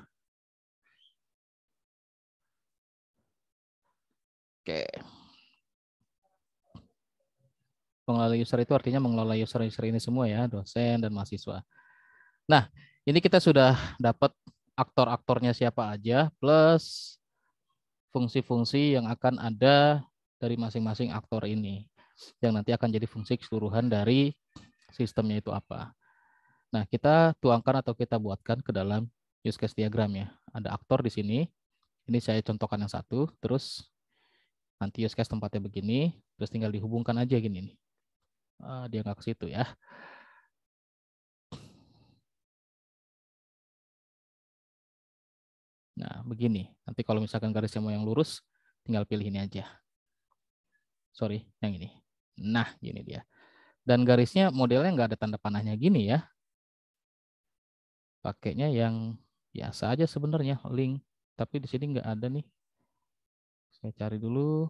Oke. Mengelola user itu artinya mengelola user-user ini semua ya, dosen dan mahasiswa. Nah, ini kita sudah dapat aktor-aktornya siapa aja, plus fungsi-fungsi yang akan ada dari masing-masing aktor ini, yang nanti akan jadi fungsi keseluruhan dari sistemnya itu apa. Nah, kita tuangkan atau kita buatkan ke dalam use case diagram ya. Ada aktor di sini, ini saya contohkan yang satu, terus nanti use case tempatnya begini, terus tinggal dihubungkan aja gini nih. Dia nggak ke situ ya. Nah, begini. Nanti kalau misalkan garisnya mau yang lurus, tinggal pilih ini aja. Sorry, yang ini. Nah, gini dia. Dan garisnya modelnya nggak ada tanda panahnya gini ya. Pakainya yang biasa aja sebenarnya, link. Tapi di sini nggak ada nih. Saya cari dulu.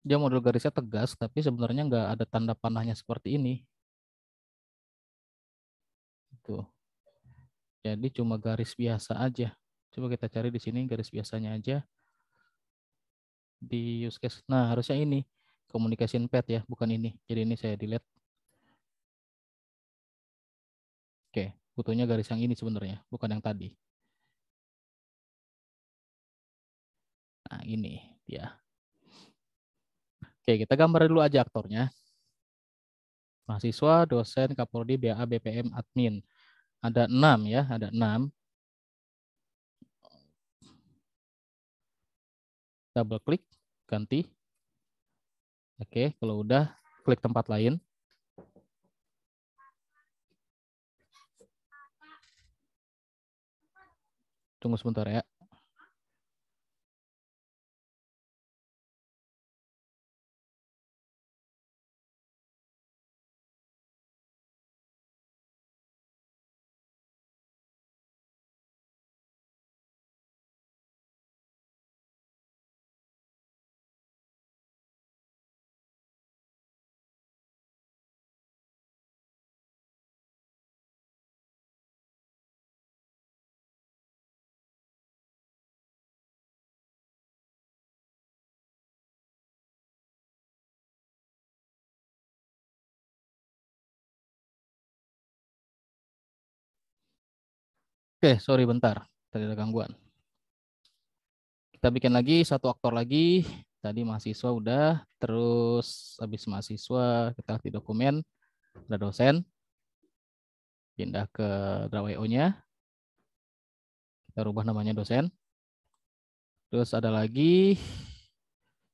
Dia model garisnya tegas, tapi sebenarnya nggak ada tanda panahnya seperti ini. Tuh. Jadi cuma garis biasa aja. Coba kita cari di sini garis biasanya aja di use case. Nah, harusnya ini communication path ya, bukan ini. Jadi ini saya delete. Oke, butuhnya garis yang ini sebenarnya, bukan yang tadi. Nah, ini dia. Oke, kita gambar dulu aja aktornya. Mahasiswa, dosen, Kaprodi, BA, BPM, admin. Ada 6 ya, ada 6. Double klik, ganti. Oke, kalau udah, klik tempat lain. Tunggu sebentar ya. Oke, sorry bentar. Tadi ada gangguan. Kita bikin lagi satu aktor lagi. Tadi mahasiswa udah, terus habis mahasiswa kita di dokumen, ada dosen. Pindah ke Draw.io-nya. Kita rubah namanya dosen. Terus ada lagi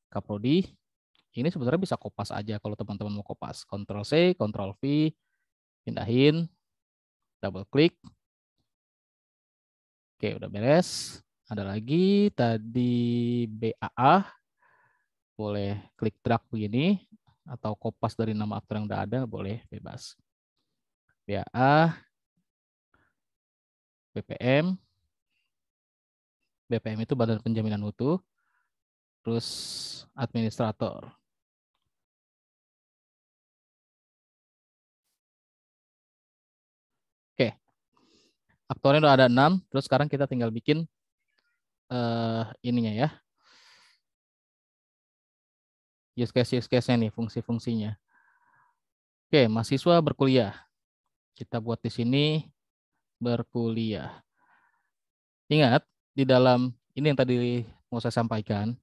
Kaprodi. Ini sebenarnya bisa kopas aja kalau teman-teman mau kopas. Ctrl C, Ctrl V, pindahin, double klik. Oke, udah beres. Ada lagi tadi BAA, boleh klik drag begini, atau kopas dari nama aktor yang udah ada, boleh bebas. BAA, BPM, BPM itu Badan Penjaminan Mutu, terus administrator. Oke, aktornya udah ada 6, terus sekarang kita tinggal bikin ininya ya, use case-nya nih, fungsi-fungsinya. Oke, mahasiswa berkuliah. Kita buat di sini berkuliah. Ingat, di dalam ini yang tadi mau saya sampaikan,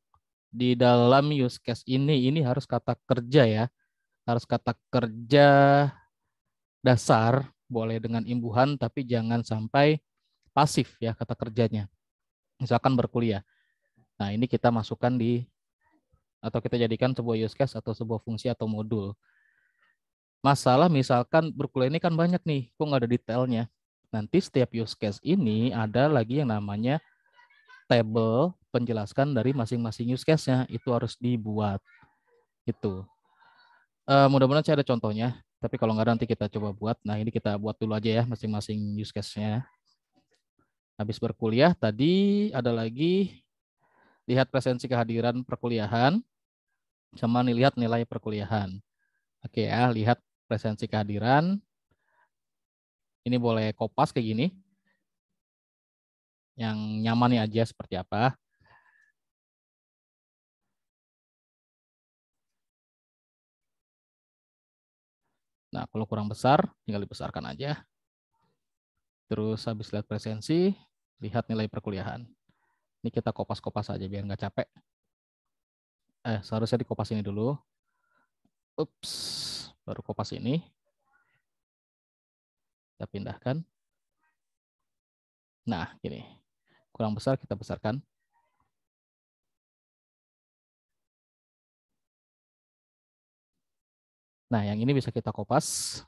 di dalam use case ini harus kata kerja ya, harus kata kerja dasar, boleh dengan imbuhan, tapi jangan sampai pasif ya kata kerjanya. Misalkan berkuliah. Nah, ini kita masukkan atau kita jadikan sebuah use case atau sebuah fungsi atau modul. Masalah misalkan berkuliah ini kan banyak nih, kok nggak ada detailnya. Nanti setiap use case ini ada lagi yang namanya table penjelaskan dari masing-masing use case-nya. Itu harus dibuat. Itu. Mudah-mudahan saya ada contohnya. Tapi kalau nggak nanti kita coba buat. Nah ini kita buat dulu aja ya masing-masing use case-nya. Habis berkuliah tadi ada lagi lihat presensi kehadiran perkuliahan sama lihat nilai perkuliahan. Oke ya, lihat presensi kehadiran. Ini boleh kopas kayak gini. Yang nyamannya aja seperti apa. Nah, kalau kurang besar, tinggal dibesarkan aja. Terus habis lihat presensi, lihat nilai perkuliahan. Ini kita kopas-kopas aja biar nggak capek. Seharusnya dikopas ini dulu. Ups, baru kopas ini. Kita pindahkan. Nah, gini. Kurang besar kita besarkan. Nah, yang ini bisa kita kopas.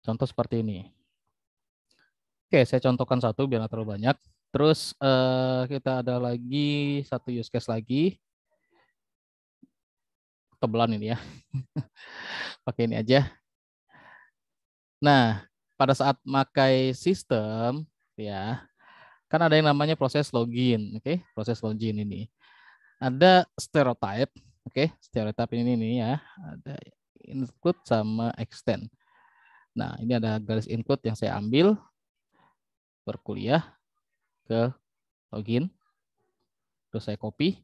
Contoh seperti ini. Oke, saya contohkan satu biar nggak terlalu banyak. Terus kita ada lagi satu use case lagi. Tebelan ini ya. Pakai ini aja. Nah, pada saat pakai sistem, ya, kan ada yang namanya proses login, oke? Proses login ini. Ada stereotype, oke? Stereotype ini ya, ada include sama extend. Nah, ini ada garis include yang saya ambil berkuliah ke login. Terus saya copy.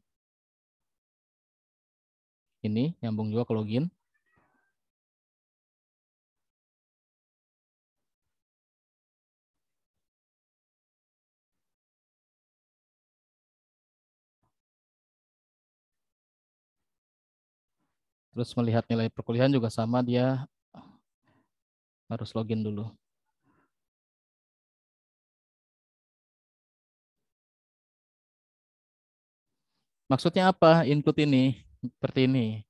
Ini nyambung juga ke login. Terus melihat nilai perkuliahan juga sama, dia harus login dulu. Maksudnya apa include ini? Seperti ini.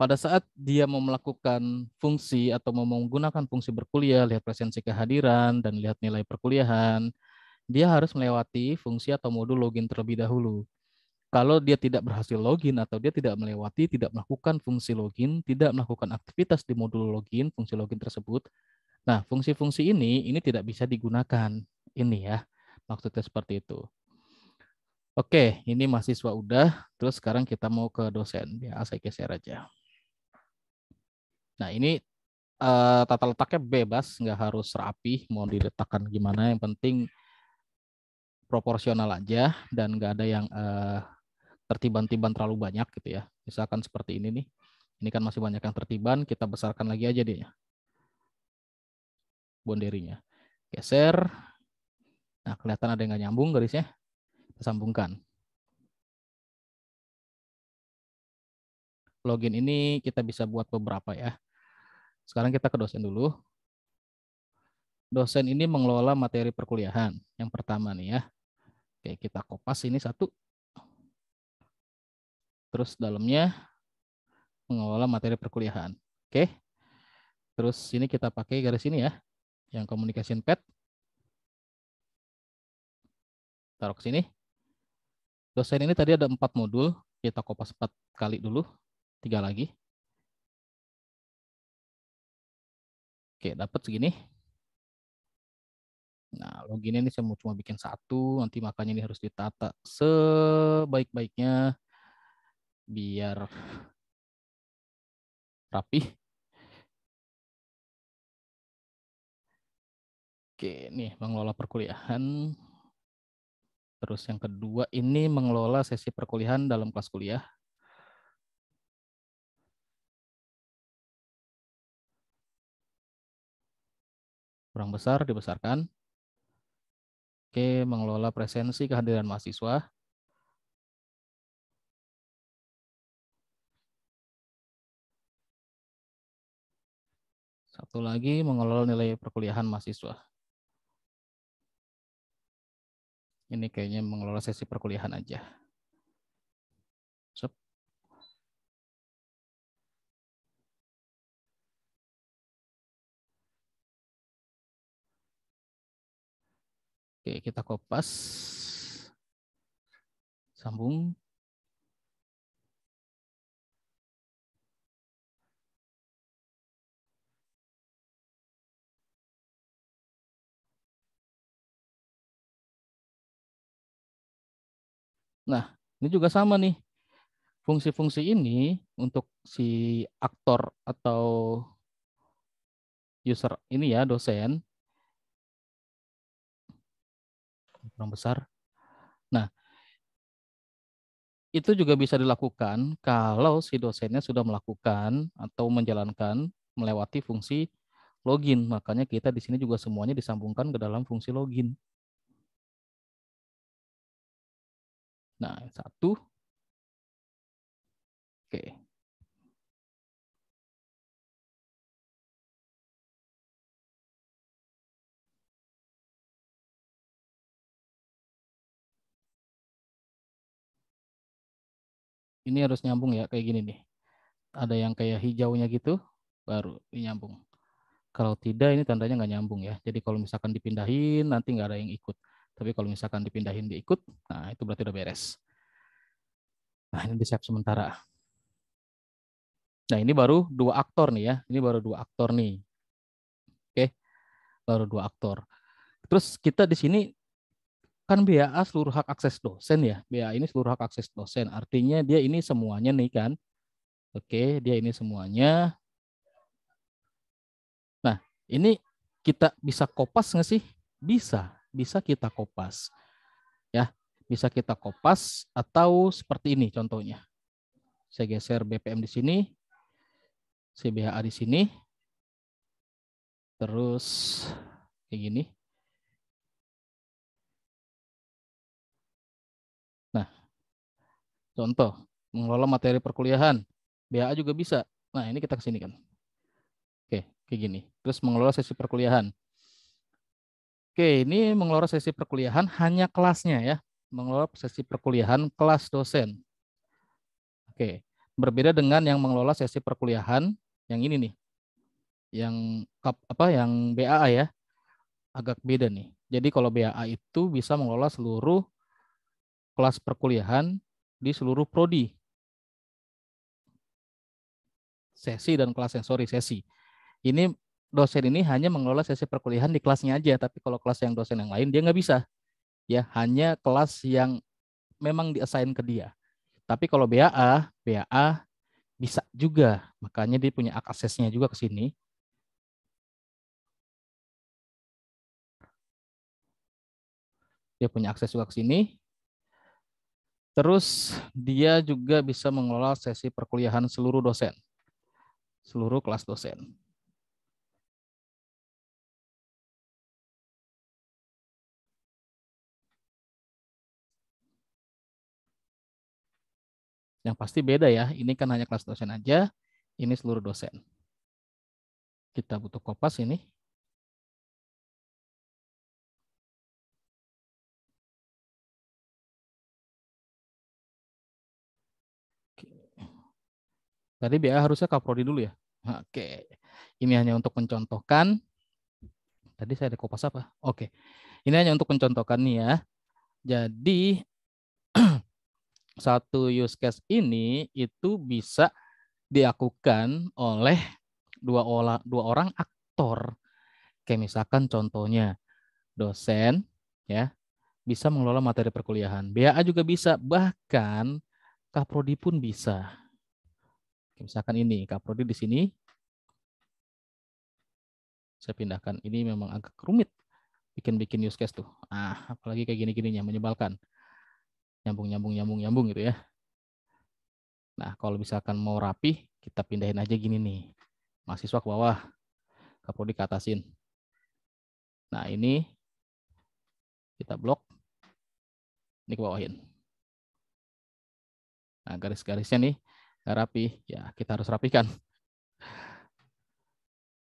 Pada saat dia mau melakukan fungsi atau mau menggunakan fungsi berkuliah, lihat presensi kehadiran, dan lihat nilai perkuliahan, dia harus melewati fungsi atau modul login terlebih dahulu. Kalau dia tidak berhasil login atau dia tidak melewati, tidak melakukan fungsi login, tidak melakukan aktivitas di modul login, fungsi login tersebut, nah fungsi-fungsi ini tidak bisa digunakan. Ini ya, maksudnya seperti itu. Oke, ini mahasiswa udah, terus sekarang kita mau ke dosen. Ya, saya geser aja. Nah, ini tata letaknya bebas, nggak harus rapi, mau diletakkan gimana, yang penting proporsional aja dan nggak ada yang tertiban-tiban terlalu banyak gitu ya. Misalkan seperti ini nih, ini kan masih banyak yang tertiban, kita besarkan lagi aja dia boundary-nya. Geser, nah kelihatan ada yang nggak nyambung garisnya, kita sambungkan. Login ini kita bisa buat beberapa ya. Sekarang kita ke dosen dulu. Dosen ini mengelola materi perkuliahan. Yang pertama nih ya. Oke, kita kopas ini satu. Terus dalamnya mengelola materi perkuliahan. Oke. Terus ini kita pakai garis ini ya, yang communication pad. Taruh ke sini. Dosen ini tadi ada 4 modul, kita kopas 4 kali dulu, 3 lagi. Oke, dapat segini. Nah, login ini saya mau cuma bikin 1, nanti makanya ini harus ditata sebaik-baiknya biar rapih. Oke, nih mengelola perkuliahan. Terus yang kedua ini mengelola sesi perkuliahan dalam kelas kuliah. Kurang besar, dibesarkan. Oke, mengelola presensi kehadiran mahasiswa. Satu lagi, mengelola nilai perkuliahan mahasiswa. Ini kayaknya mengelola sesi perkuliahan aja. Sep. Oke, kita kopas. Sambung. Nah, ini juga sama nih. Fungsi-fungsi ini untuk si aktor atau user ini ya, dosen. Kurang besar. Nah, itu juga bisa dilakukan kalau si dosennya sudah melakukan atau menjalankan melewati fungsi login. Makanya kita di sini juga semuanya disambungkan ke dalam fungsi login. Nah, 1. Oke. Ini harus nyambung ya, kayak gini nih. Ada yang kayak hijaunya gitu, baru nyambung. Kalau tidak, ini tandanya nggak nyambung ya. Jadi kalau misalkan dipindahin, nanti nggak ada yang ikut. Tapi kalau misalkan dipindahin, dia ikut, nah itu berarti udah beres. Nah, ini di-save sementara. Nah, ini baru 2 aktor nih ya. Ini baru 2 aktor nih. Oke, baru 2 aktor. Terus kita di sini kan BAA seluruh hak akses dosen ya. BAA ini seluruh hak akses dosen. Artinya dia ini semuanya nih kan. Oke, dia ini semuanya. Nah, ini kita bisa kopas nggak sih? Bisa, bisa kita kopas. Ya, bisa kita kopas atau seperti ini contohnya. Saya geser BPM di sini, CBHA di sini, terus kayak gini. Nah, contoh, mengelola materi perkuliahan. BAA juga bisa. Nah, ini kita ke sini kan. Oke, kayak gini. Terus mengelola sesi perkuliahan. Oke, ini mengelola sesi perkuliahan hanya kelasnya ya. Mengelola sesi perkuliahan kelas dosen. Oke, berbeda dengan yang mengelola sesi perkuliahan yang ini nih. Yang yang BAA ya. Agak beda nih. Jadi kalau BAA itu bisa mengelola seluruh kelas perkuliahan di seluruh prodi. Sesi dan kelas sesi. Ini dosen ini hanya mengelola sesi perkuliahan di kelasnya aja, tapi kalau kelas yang dosen yang lain dia nggak bisa. Ya, hanya kelas yang memang diassign ke dia. Tapi kalau BAA bisa juga. Makanya dia punya aksesnya juga ke sini. Dia punya akses juga ke sini. Terus dia juga bisa mengelola sesi perkuliahan seluruh dosen. Seluruh kelas dosen. Yang pasti beda ya. Ini kan hanya kelas dosen aja. Ini seluruh dosen. Kita butuh kopas ini. Tadi BA harusnya Kaprodi dulu ya. Oke. Ini hanya untuk mencontohkan. Tadi saya ada kopas apa? Oke. Ini hanya untuk mencontohkan nih ya. Jadi satu use case ini itu bisa dilakukan oleh dua orang aktor. Kayak misalkan contohnya dosen ya bisa mengelola materi perkuliahan. BAA juga bisa, bahkan Kaprodi pun bisa. Kayak misalkan ini, Kaprodi di sini saya pindahkan. Ini memang agak rumit bikin use case tuh. Apalagi kayak gini-gininya menyebalkan. Nyambung gitu ya. Nah, kalau misalkan mau rapi, kita pindahin aja gini nih. Mahasiswa ke bawah, Kaprodi ke atasin. Nah, ini kita blok, ini ke bawahin. Nah, garis-garisnya nih nggak rapi, ya kita harus rapikan.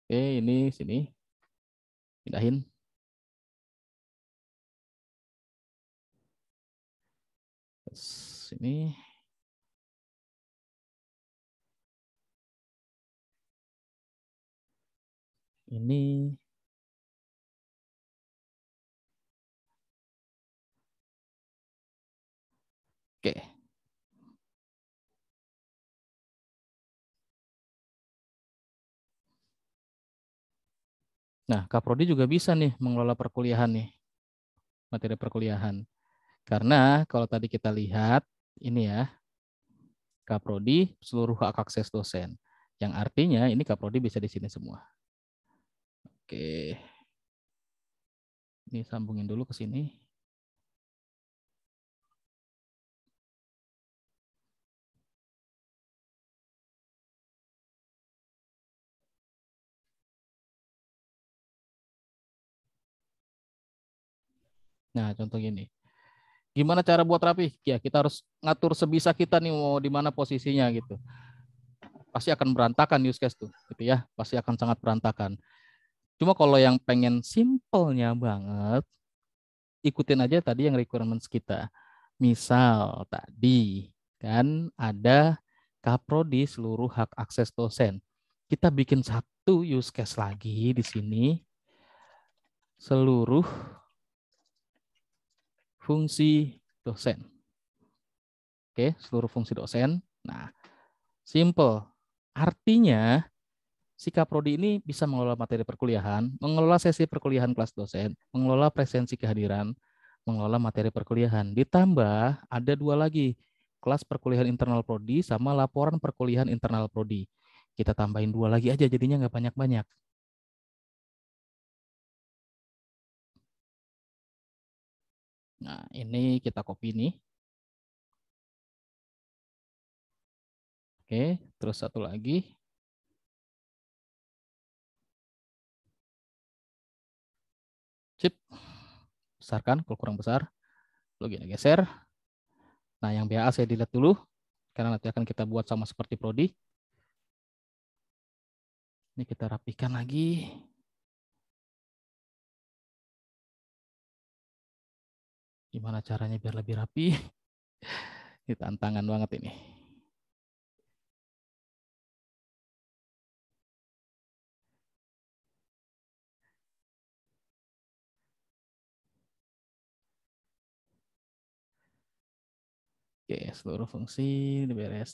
Oke, ini sini, pindahin. Sini. Ini. Oke. Nah, Kaprodi juga bisa nih mengelola perkuliahan nih, materi perkuliahan. Karena kalau tadi kita lihat, ini ya, Kaprodi seluruh hak akses dosen. Yang artinya ini Kaprodi bisa di sini semua. Oke. Ini sambungin dulu ke sini. Nah, contoh gini. Gimana cara buat rapi? Ya, kita harus ngatur sebisa kita nih mau di mana posisinya gitu. Pasti akan berantakan use case tuh, gitu ya. Pasti akan sangat berantakan. Cuma kalau yang pengen simpelnya banget, ikutin aja tadi yang requirements kita. Misal tadi kan ada Kaprodi seluruh hak akses dosen. Kita bikin satu use case lagi di sini. Seluruh fungsi dosen. Oke, seluruh fungsi dosen. Nah, simple. Artinya si Kaprodi ini bisa mengelola materi perkuliahan, mengelola sesi perkuliahan kelas dosen, mengelola presensi kehadiran, mengelola materi perkuliahan. Ditambah ada dua lagi, kelas perkuliahan internal prodi sama laporan perkuliahan internal prodi. Kita tambahin dua lagi aja, jadinya nggak banyak-banyak. Nah, ini kita copy nih. Oke, terus satu lagi. Sip. Besarkan, kalau kurang besar. Lalu gini, geser. Nah, yang BA saya delete dulu, karena nanti akan kita buat sama seperti prodi. Ini kita rapikan lagi. Gimana caranya biar lebih rapi? Ini tantangan banget ini. Oke, seluruh fungsi beres.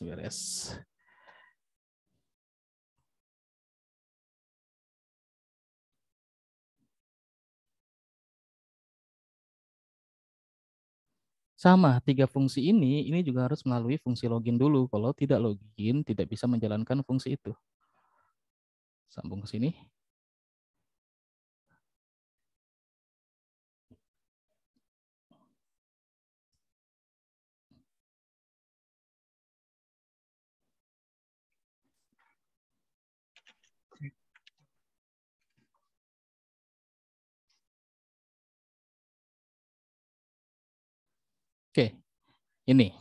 Sama, tiga fungsi ini juga harus melalui fungsi login dulu. Kalau tidak login, tidak bisa menjalankan fungsi itu. Sambung ke sini. Oke, ini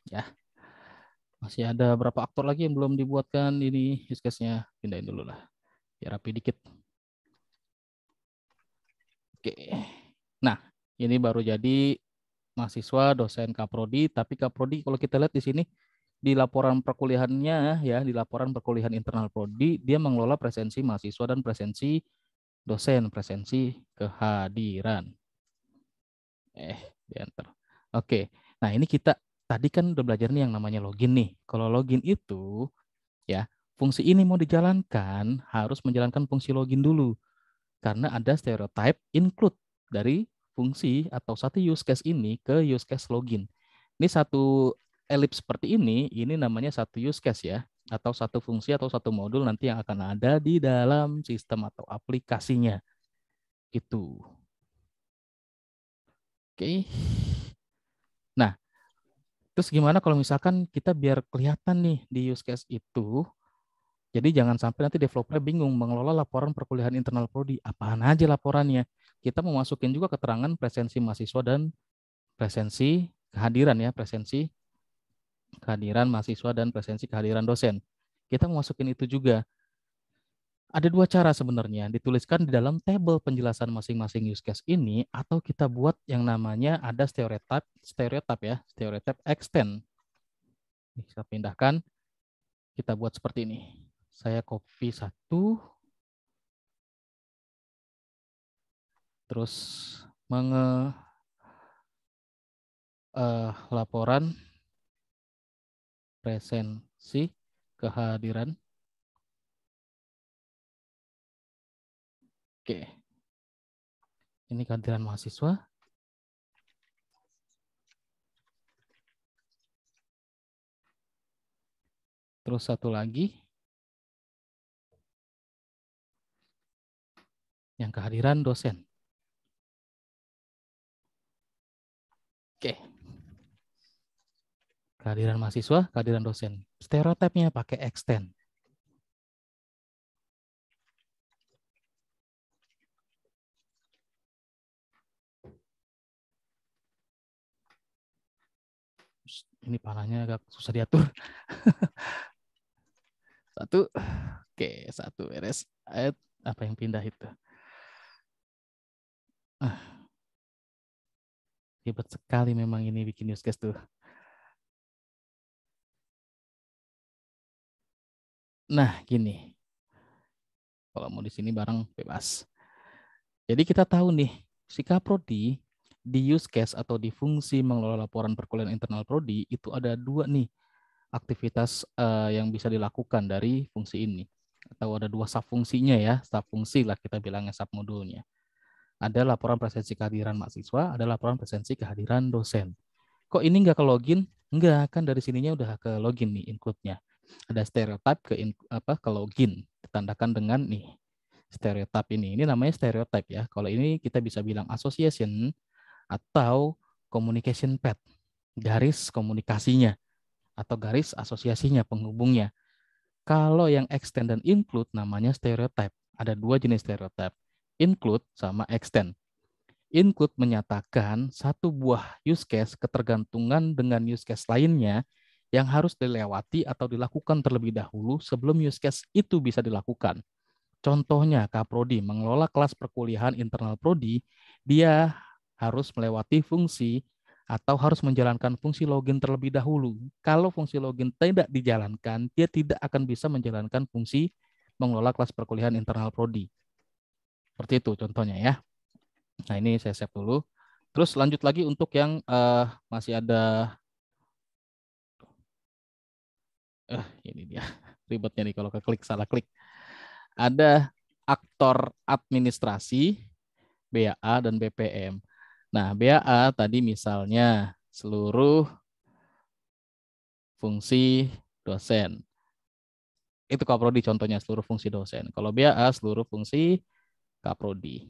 ya. Masih ada berapa aktor lagi yang belum dibuatkan ini use case-nya. Pindahin dulu lah. Biar rapi dikit. Oke. Nah, ini baru jadi mahasiswa dosen Kaprodi, tapi Kaprodi kalau kita lihat di sini di laporan perkuliahannya ya, di laporan perkuliahan internal prodi dia mengelola presensi mahasiswa dan presensi dosen, presensi kehadiran. Di enter. Oke. Nah, ini kita tadi kan udah belajar nih yang namanya login nih. Kalau login itu ya, fungsi ini mau dijalankan harus menjalankan fungsi login dulu. Karena ada stereotype include dari fungsi atau satu use case ini ke use case login. Ini satu elips seperti ini namanya satu use case ya, atau satu fungsi atau satu modul nanti yang akan ada di dalam sistem atau aplikasinya. Itu. Oke. Nah, terus gimana kalau misalkan kita biar kelihatan nih di use case itu, jadi jangan sampai nanti developer bingung mengelola laporan perkuliahan internal prodi. Apaan aja laporannya? Kita mau masukin juga keterangan presensi mahasiswa dan presensi kehadiran ya, presensi kehadiran mahasiswa dan presensi kehadiran dosen. Kita mau masukin itu juga. Ada dua cara sebenarnya, dituliskan di dalam tabel penjelasan masing-masing use case ini, atau kita buat yang namanya ada stereotype ya, stereotype extend. Bisa pindahkan, kita buat seperti ini. Saya copy satu, terus laporan presensi kehadiran. Oke, ini kehadiran mahasiswa. Terus satu lagi, yang kehadiran dosen. Oke, kehadiran mahasiswa, kehadiran dosen. Stereotipnya pakai extend. Ini panahnya agak susah diatur. Satu, oke, satu beres. Apa yang pindah itu? Ribet sekali memang ini bikin use case tuh. Nah, gini. Kalau mau di sini bareng bebas. Jadi kita tahu nih, si Kaprodi di use case atau di fungsi mengelola laporan perkuliahan internal prodi itu ada dua nih aktivitas yang bisa dilakukan dari fungsi ini. Atau ada dua subfungsinya ya, subfungsi lah kita bilangnya submodulnya. Ada laporan presensi kehadiran mahasiswa, ada laporan presensi kehadiran dosen. Kok ini nggak ke login? Nggak, kan dari sininya udah ke login nih include-nya. Ada stereotype ke login, ditandakan dengan nih stereotype ini. Ini namanya stereotype ya. Kalau ini kita bisa bilang association atau communication path, garis komunikasinya atau garis asosiasinya, penghubungnya. Kalau yang extend dan include namanya stereotype. Ada dua jenis stereotype, include sama extend. Include menyatakan satu buah use case ketergantungan dengan use case lainnya yang harus dilewati atau dilakukan terlebih dahulu sebelum use case itu bisa dilakukan. Contohnya, Kaprodi mengelola kelas perkuliahan internal prodi, dia harus melewati fungsi atau harus menjalankan fungsi login terlebih dahulu. Kalau fungsi login tidak dijalankan, dia tidak akan bisa menjalankan fungsi mengelola kelas perkuliahan internal prodi. Seperti itu contohnya ya. Nah, ini saya save dulu. Terus lanjut lagi untuk yang masih ada, ini dia ribetnya nih kalau keklik salah klik. Ada aktor administrasi, BAA dan BPM. Nah, BAA tadi misalnya seluruh fungsi dosen. Itu Kaprodi contohnya seluruh fungsi dosen. Kalau BAA seluruh fungsi Kaprodi.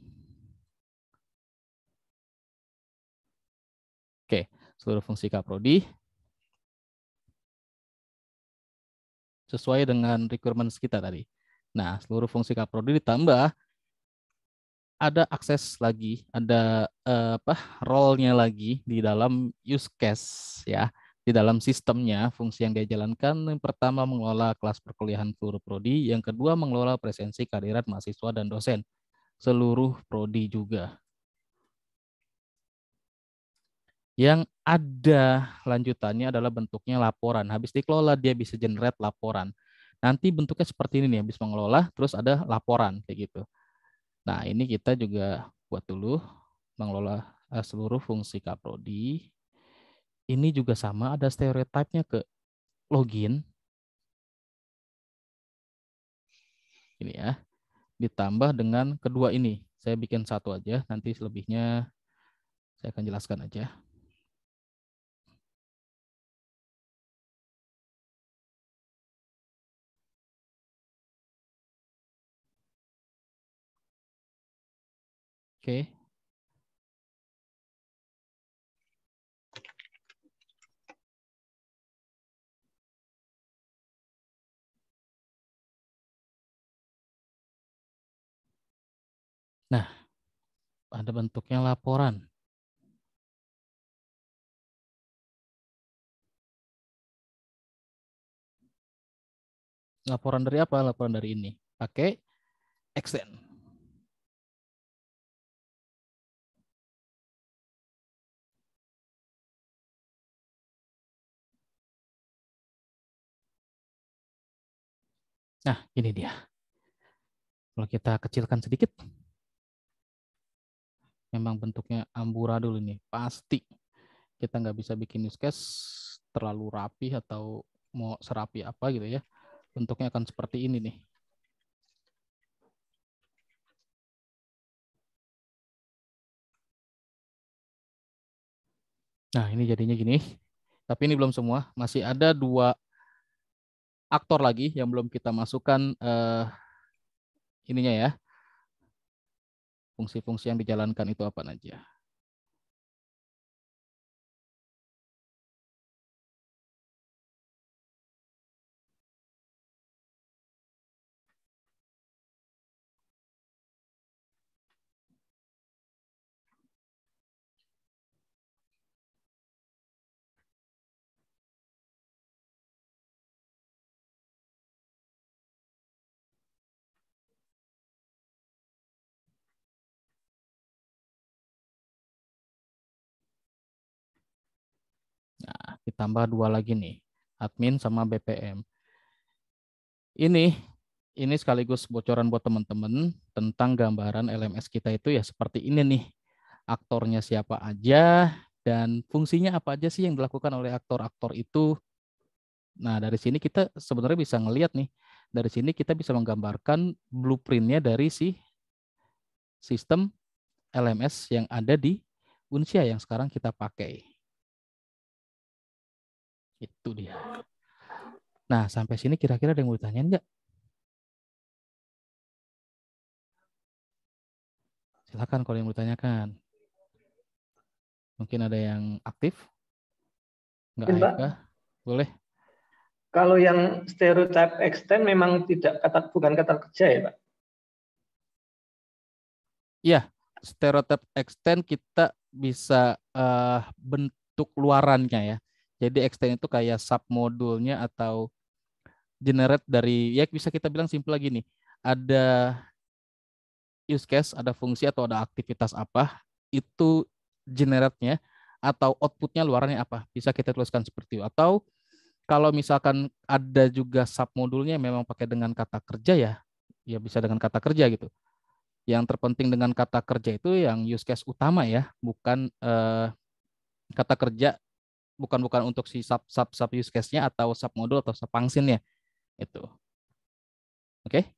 Oke, seluruh fungsi Kaprodi sesuai dengan requirements kita tadi. Nah, seluruh fungsi Kaprodi ditambah ada akses lagi, ada role-nya lagi di dalam use case ya. Di dalam sistemnya, fungsi yang dia jalankan yang pertama mengelola kelas perkuliahan seluruh prodi, yang kedua mengelola presensi kehadiran mahasiswa dan dosen seluruh prodi juga. Yang ada lanjutannya adalah bentuknya laporan. Habis dikelola dia bisa generate laporan. Nanti bentuknya seperti ini nih, habis mengelola terus ada laporan kayak gitu. Nah, ini kita juga buat dulu mengelola seluruh fungsi Kaprodi. Ini juga sama ada stereotype-nya ke login. Ini ya. Ditambah dengan kedua ini. Saya bikin satu aja, nanti selebihnya saya akan jelaskan aja. Oke. Nah, ada bentuknya laporan. Laporan dari apa? Laporan dari ini. Pakai extend. Nah, ini dia. Kalau kita kecilkan sedikit, memang bentuknya amburadul ini. Pasti kita nggak bisa bikin use case terlalu rapi atau mau serapi apa gitu ya. Bentuknya akan seperti ini nih. Nah, ini jadinya gini. Tapi ini belum semua. Masih ada 2 aktor lagi yang belum kita masukkan ininya ya. Fungsi-fungsi yang dijalankan itu apa aja. Nah, ditambah 2 lagi nih. Admin sama BPM. Ini sekaligus bocoran buat teman-teman tentang gambaran LMS kita itu ya seperti ini nih. Aktornya siapa aja dan fungsinya apa aja sih yang dilakukan oleh aktor-aktor itu. Nah, dari sini kita sebenarnya bisa ngelihat nih. Dari sini kita bisa menggambarkan blueprint-nya dari si sistem LMS yang ada di Unsia yang sekarang kita pakai. Itu dia. Nah, sampai sini kira-kira ada yang mau ditanyain nggak? Silakan kalau yang mau ditanyakan. Mungkin ada yang aktif? Nggak Mungkin, Pak, AFK? Boleh? kalau yang stereotype extend memang bukan kata kerja ya, Pak? Iya, stereotype extend kita bisa bentuk luarannya ya. Jadi extend itu kayak submodulnya atau generate dari, ya bisa kita bilang simpel lagi nih. Ada use case, ada fungsi atau ada aktivitas apa, itu generate-nya atau output-nya luarannya apa. Bisa kita tuliskan seperti itu. Atau kalau misalkan ada juga submodulnya memang pakai dengan kata kerja ya, ya bisa dengan kata kerja gitu. Yang terpenting dengan kata kerja itu yang use case utama ya, bukan kata kerja, bukan untuk si sub use case-nya atau sub modul atau sub function-nya itu. Oke?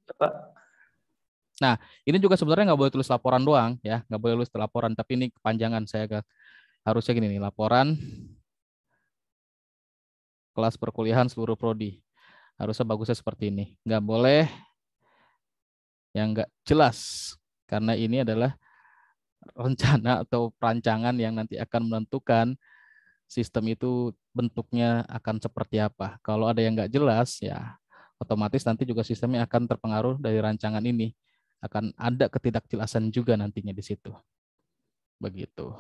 Pak. Nah, ini juga sebenarnya nggak boleh tulis laporan doang ya, nggak boleh tulis laporan, tapi ini kepanjangan saya harusnya gini nih, laporan kelas perkuliahan seluruh prodi. Harusnya bagusnya seperti ini. Nggak boleh yang nggak jelas, karena ini adalah rencana atau perancangan yang nanti akan menentukan sistem itu bentuknya akan seperti apa. Kalau ada yang nggak jelas, ya otomatis nanti juga sistemnya akan terpengaruh dari rancangan ini. Akan ada ketidakjelasan juga nantinya di situ. Begitu.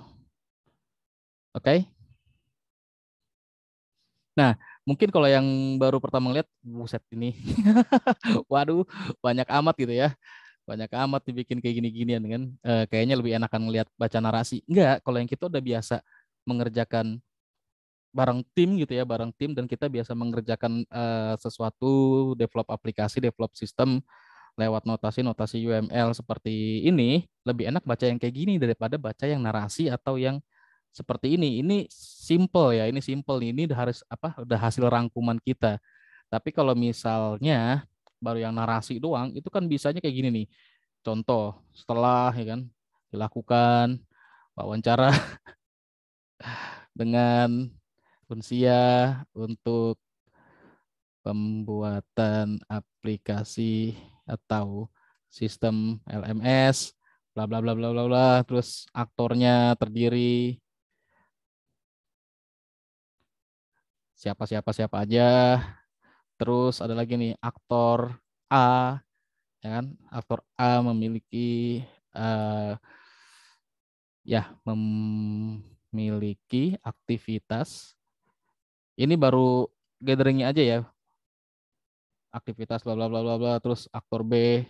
Oke? Nah, mungkin kalau yang baru pertama ngeliat, buset ini, waduh, banyak amat gitu ya. banyak amat dibikin kayak gini-ginian kan. Kayaknya lebih enakan ngelihat baca narasi. Enggak, kalau yang kita udah biasa mengerjakan bareng tim gitu ya, bareng tim, dan kita biasa mengerjakan sesuatu, develop aplikasi, develop sistem lewat notasi-notasi UML seperti ini, lebih enak baca yang kayak gini daripada baca yang narasi atau yang seperti ini. Ini simple ya, ini simple. Ini udah harus apa? Udah hasil rangkuman kita. Tapi kalau misalnya baru yang narasi doang, itu kan bisanya kayak gini nih. Contoh, setelah ya kan dilakukan wawancara dengan Unsia untuk pembuatan aplikasi atau sistem LMS, bla bla bla bla bla bla. Terus aktornya terdiri siapa aja. Terus ada lagi nih aktor A, ya kan? Aktor A memiliki memiliki aktivitas. Ini baru gatheringnya aja ya, aktivitas bla bla bla bla bla. Terus aktor B.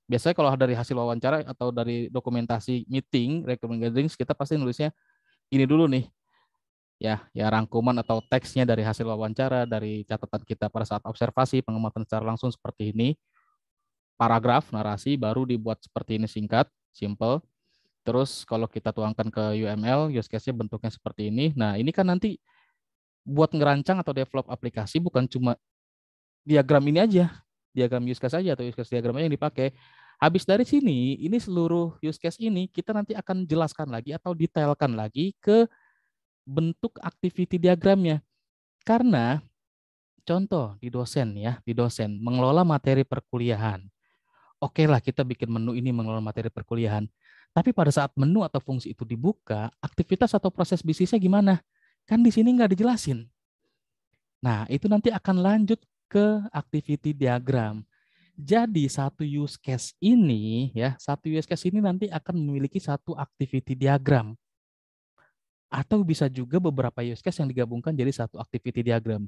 Biasanya kalau dari hasil wawancara atau dari dokumentasi meeting, recommend gatherings, kita pasti nulisnya ini dulu nih. Ya rangkuman atau teksnya dari hasil wawancara, dari catatan kita pada saat observasi, pengamatan secara langsung seperti ini. Paragraf, narasi, baru dibuat seperti ini singkat, simple. Terus kalau kita tuangkan ke UML, use case-nya bentuknya seperti ini. Nah, ini kan nanti buat ngerancang atau develop aplikasi bukan cuma diagram ini aja, diagram use case aja atau use case diagramnya yang dipakai. Habis dari sini, ini seluruh use case ini kita nanti akan jelaskan lagi atau detailkan lagi ke bentuk activity diagramnya. Karena contoh di dosen ya, di dosen mengelola materi perkuliahan. Oke lah kita bikin menu ini mengelola materi perkuliahan. Tapi pada saat menu atau fungsi itu dibuka, aktivitas atau proses bisnisnya gimana? Kan di sini nggak dijelasin. Nah, itu nanti akan lanjut ke activity diagram. Jadi satu use case ini ya, satu use case ini nanti akan memiliki satu activity diagram. Atau bisa juga beberapa use case yang digabungkan jadi satu activity diagram.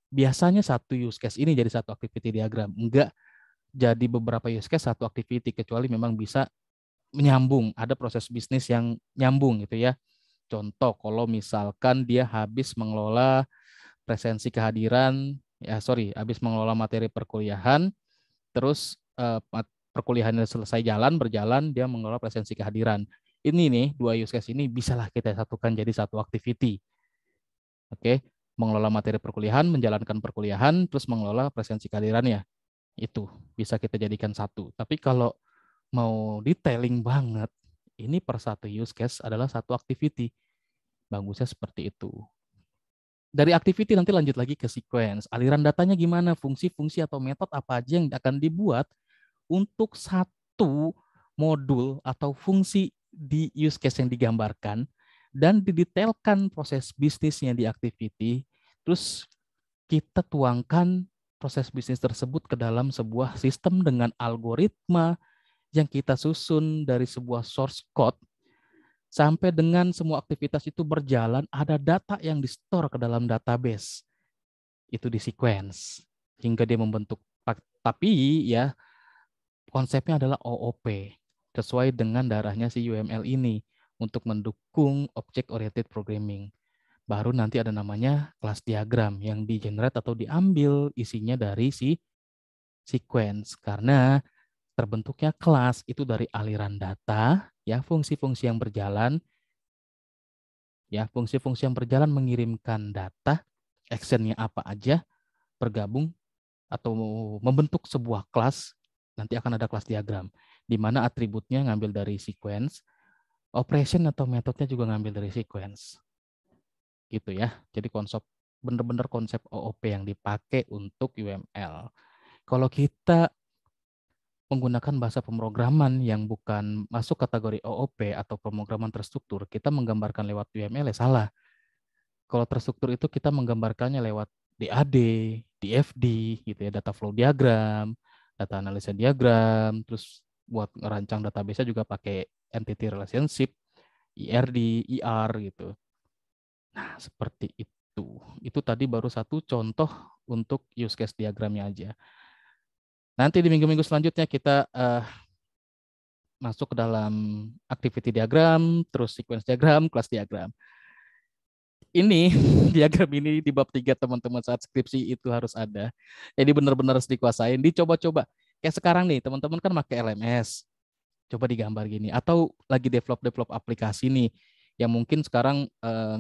Biasanya satu use case ini jadi satu activity diagram. Enggak jadi beberapa use case satu activity, kecuali memang bisa menyambung, ada proses bisnis yang nyambung gitu ya. Contoh, kalau misalkan dia habis mengelola presensi kehadiran, habis mengelola materi perkuliahan, terus perkuliahannya selesai berjalan, dia mengelola presensi kehadiran. Ini nih, dua use case ini bisalah kita satukan jadi satu activity. Oke, mengelola materi perkuliahan, menjalankan perkuliahan, terus mengelola presensi kehadirannya. Itu bisa kita jadikan satu. Tapi kalau mau detailing banget, ini per satu use case adalah satu activity. Bagusnya seperti itu. Dari activity nanti lanjut lagi ke sequence. Aliran datanya gimana, fungsi-fungsi atau metode apa aja yang akan dibuat untuk satu modul atau fungsi di use case yang digambarkan, dan didetailkan proses bisnisnya di activity. Terus kita tuangkan proses bisnis tersebut ke dalam sebuah sistem dengan algoritma yang kita susun dari sebuah source code. Sampai dengan semua aktivitas itu berjalan, ada data yang di-store ke dalam database. Itu di sequence. Hingga dia membentuk. Tapi ya konsepnya adalah OOP. Sesuai dengan darahnya si UML ini. Untuk mendukung Object Oriented Programming. Baru nanti ada namanya kelas diagram yang di-generate atau diambil isinya dari si sequence. Karena terbentuknya kelas itu dari aliran data, ya fungsi-fungsi yang berjalan, mengirimkan data, actionnya apa aja, bergabung atau membentuk sebuah kelas. Nanti akan ada kelas diagram, di mana atributnya ngambil dari sequence, operation atau metodenya juga ngambil dari sequence, gitu ya. Jadi bener-bener konsep OOP yang dipakai untuk UML. Kalau kita menggunakan bahasa pemrograman yang bukan masuk kategori OOP atau pemrograman terstruktur, kita menggambarkan lewat UML ya salah. Kalau terstruktur itu kita menggambarkannya lewat DAD, DFD, gitu ya, data flow diagram, data analisa diagram, terus buat ngerancang database-nya juga pakai entity relationship, IRD, IR gitu. Nah, seperti itu. Itu tadi baru satu contoh untuk use case diagramnya aja. Nanti di minggu-minggu selanjutnya kita masuk ke dalam activity diagram, terus sequence diagram, class diagram. Ini diagram ini di bab 3 teman-teman saat skripsi itu harus ada. Jadi benar-benar harus dikuasain, dicoba-coba. Kayak sekarang nih, teman-teman kan pakai LMS. Coba digambar gini atau lagi develop aplikasi nih yang mungkin sekarang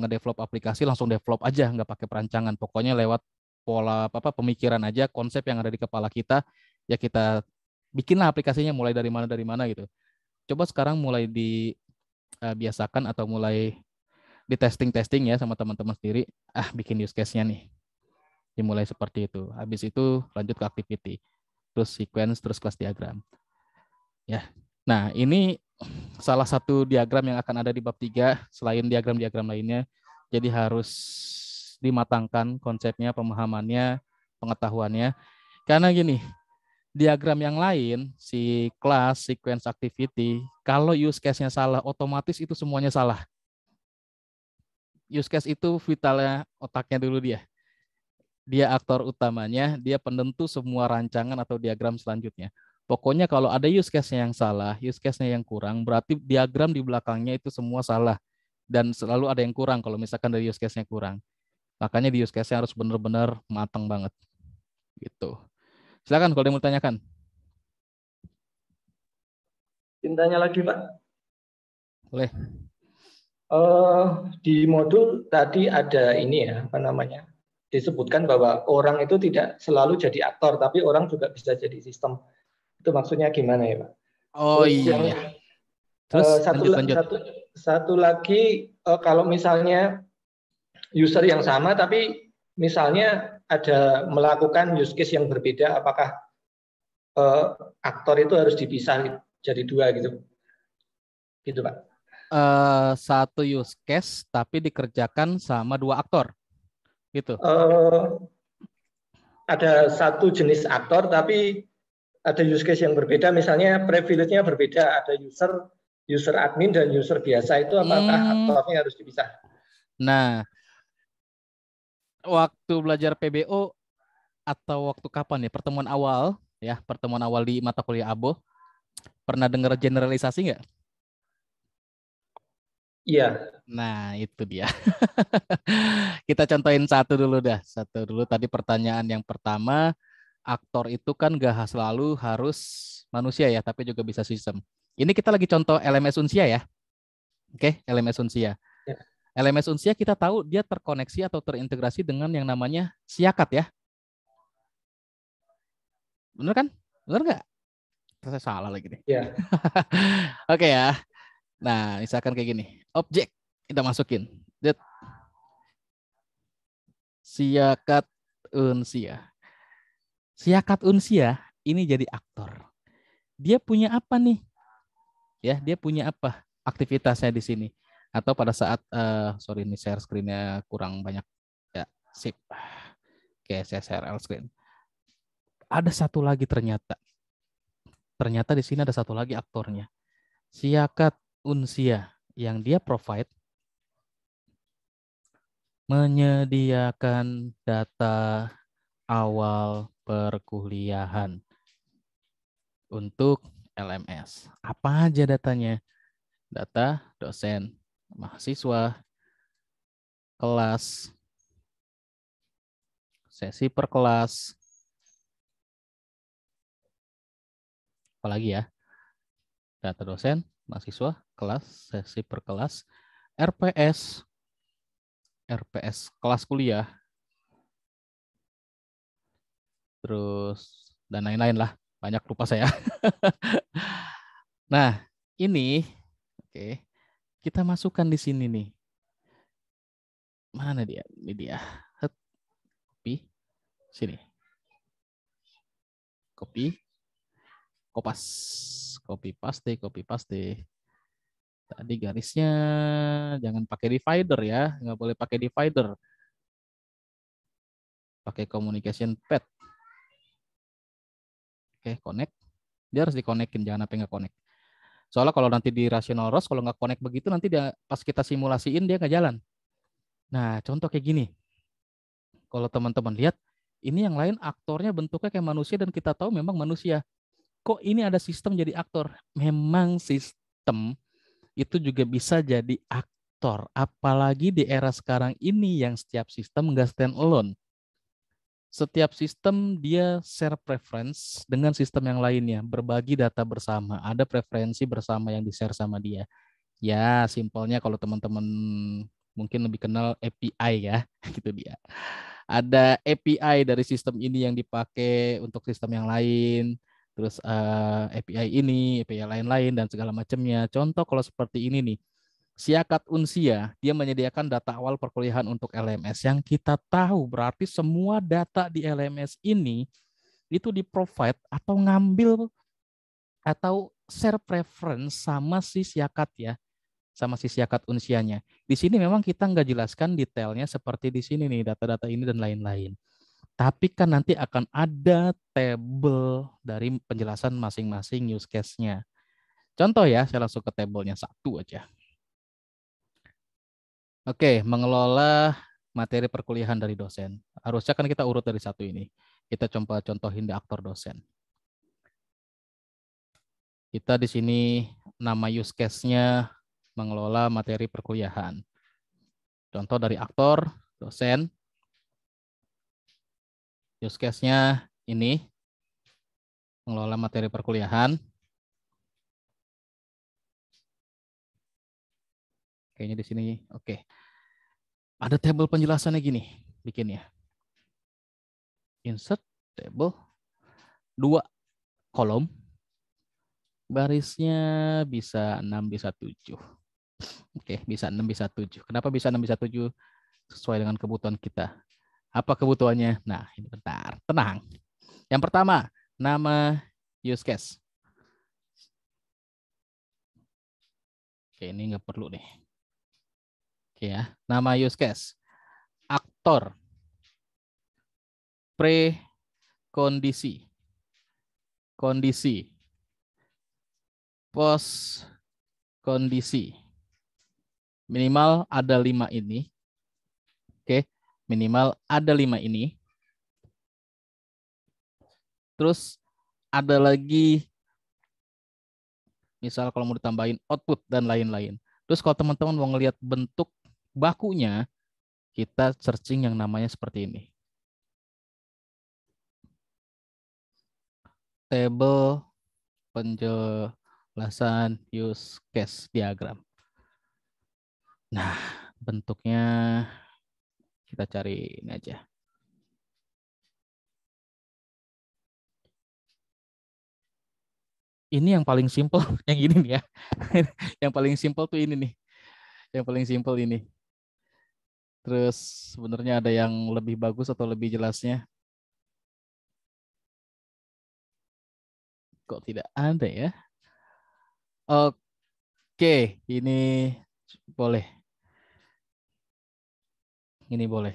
ngedevelop aplikasi langsung develop aja, nggak pakai perancangan. Pokoknya lewat pola apa pemikiran aja, konsep yang ada di kepala kita, ya kita bikinlah aplikasinya mulai dari mana gitu. Coba sekarang mulai dibiasakan atau mulai di testing ya sama teman-teman sendiri. Bikin use case-nya nih. Dimulai seperti itu. Habis itu lanjut ke activity. Terus sequence, terus class diagram. Ya. Nah, ini salah satu diagram yang akan ada di bab 3 selain diagram-diagram lainnya. Jadi harus dimatangkan konsepnya, pemahamannya, pengetahuannya. Karena gini, diagram yang lain, si class, sequence, activity, kalau use case-nya salah, otomatis itu semuanya salah. Use case itu vitalnya otaknya dulu dia. Dia aktor utamanya, dia penentu semua rancangan atau diagram selanjutnya. Pokoknya kalau ada use case-nya yang salah, use case-nya yang kurang, berarti diagram di belakangnya itu semua salah. Dan selalu ada yang kurang kalau misalkan dari use case-nya kurang. Makanya di use case-nya harus benar-benar matang banget. Gitu. Silakan kalau ada yang mau tanyakan. Tanya lagi, Pak. Boleh. Di modul tadi ada ini ya, apa namanya? Disebutkan bahwa orang itu tidak selalu jadi aktor, tapi orang juga bisa jadi sistem. Itu maksudnya gimana ya, Pak? Oh Terus iya. yang Terus lanjut. Satu lagi, kalau misalnya user yang sama, tapi misalnya ada melakukan use case yang berbeda, apakah aktor itu harus dipisah jadi dua gitu? Gitu, Pak. Satu use case tapi dikerjakan sama dua aktor gitu. Ada satu jenis aktor tapi ada use case yang berbeda, misalnya privilege-nya berbeda, ada user admin dan user biasa, itu apakah aktornya harus dipisah? Nah, waktu belajar PBO atau waktu kapan ya, pertemuan awal di mata kuliah ABO, pernah dengar generalisasi nggak? Iya. Nah, itu dia. Kita contohin satu dulu tadi pertanyaan yang pertama, aktor itu kan gak selalu harus manusia ya, tapi juga bisa sistem. Ini kita lagi contoh LMS Unsia ya. Oke, LMS Unsia. Ya. LMS Unsia kita tahu dia terkoneksi atau terintegrasi dengan yang namanya Siakat ya. Bener kan? Bener nggak? Saya salah lagi nih. Ya. Oke ya. Nah, misalkan kayak gini. Objek kita masukin. Siakat Unsia. Siakat Unsia ini jadi aktor. Dia punya apa nih? Ya, dia punya apa aktivitasnya di sini? Atau pada saat sorry ini share screen-nya kurang banyak. Ya, sip. Oke, saya share screen. Ada satu lagi ternyata. Ternyata di sini ada satu lagi aktornya. Siakat Unsia yang dia provide menyediakan data awal perkuliahan untuk LMS. Apa aja datanya? Data dosen, mahasiswa, kelas, sesi per kelas, apalagi ya? Data dosen, mahasiswa, kelas, sesi per kelas, RPS kelas kuliah, terus dan lain-lain lah, banyak lupa saya. Nah, ini oke, kita masukkan di sini nih. Mana dia? Ini dia. Copy. Sini. Copy. Copy paste. Tadi garisnya jangan pakai divider ya, nggak boleh pakai divider. Pakai communication path. Oke, connect. Dia harus dikonekin, jangan sampai nggak connect. Soalnya kalau nanti di rational ROS, kalau nggak connect begitu, nanti dia pas kita simulasiin dia nggak jalan. Nah, contoh kayak gini. Kalau teman-teman lihat, ini yang lain aktornya bentuknya kayak manusia dan kita tahu memang manusia. kok ini ada sistem jadi aktor? Memang sistem itu juga bisa jadi aktor. Apalagi di era sekarang ini yang setiap sistem nggak stand alone. Setiap sistem dia share preference dengan sistem yang lainnya, berbagi data bersama, ada preferensi bersama yang di-share sama dia. Ya, simpelnya kalau teman-teman mungkin lebih kenal API ya, gitu dia. Ada API dari sistem ini yang dipakai untuk sistem yang lain, terus API ini, API lain-lain dan segala macamnya. Contoh kalau seperti ini nih, Siakat Unsia, dia menyediakan data awal perkuliahan untuk LMS yang kita tahu berarti semua data di LMS ini itu di-provide atau ngambil atau share preference sama si Siakat ya, sama si Siakat Unsianya. Di sini memang kita nggak jelaskan detailnya seperti di sini nih, data-data ini dan lain-lain. Tapi kan nanti akan ada table dari penjelasan masing-masing use case-nya. Contoh ya, saya langsung ke tabelnya satu aja. Oke, mengelola materi perkuliahan dari dosen. Harusnya kan kita urut dari satu ini. Kita coba contohin di aktor dosen. Kita di sini nama use case-nya mengelola materi perkuliahan. Contoh dari aktor dosen. Use case-nya ini mengelola materi perkuliahan. Kayaknya di sini oke. Ada table penjelasannya gini, bikinnya. Insert table 2 kolom. Barisnya bisa 6 bisa 7. Oke, bisa 6 bisa 7. Kenapa bisa 6 bisa 7? Sesuai dengan kebutuhan kita. Apa kebutuhannya? Nah, ini bentar. Tenang. Yang pertama, nama use case. Oke, ini nggak perlu nih. Oke ya, nama use case. Aktor. Pre-kondisi. Kondisi. Post kondisi. Minimal ada 5 ini. Oke, minimal ada 5 ini. Terus ada lagi, misal kalau mau ditambahin output dan lain-lain. Terus kalau teman-teman mau ngelihat bentuk bakunya, kita searching yang namanya seperti ini. Table penjelasan use case diagram. Nah, bentuknya kita cari ini aja. Ini yang paling simple, yang ini nih ya. Yang paling simple tuh ini nih. Yang paling simple ini. Terus sebenarnya ada yang lebih bagus atau lebih jelasnya. Kok tidak ada ya? Oke, ini boleh. Ini boleh.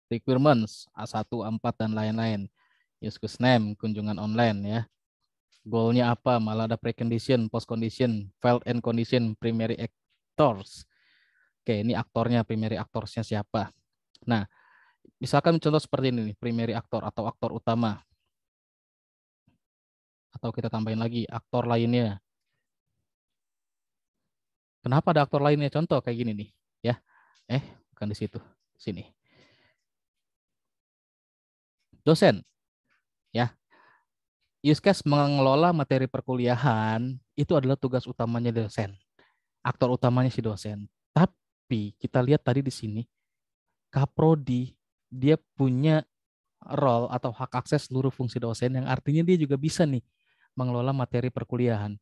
Requirements, A1, A4, dan lain-lain. Use case name, kunjungan online ya. Goalnya apa? Malah ada precondition, postcondition, failed end condition, primary actors. Oke, ini aktornya, primary actorsnya siapa? Nah, misalkan contoh seperti ini nih, primary aktor atau aktor utama. Atau kita tambahin lagi, aktor lainnya. Kenapa ada aktor lainnya? Contoh kayak gini nih, ya. Bukan di situ, sini. Dosen, ya. Use case mengelola materi perkuliahan itu adalah tugas utamanya dosen. Aktor utamanya si dosen. Tapi kita lihat tadi di sini, Kaprodi dia punya role atau hak akses seluruh fungsi dosen yang artinya dia juga bisa nih mengelola materi perkuliahan.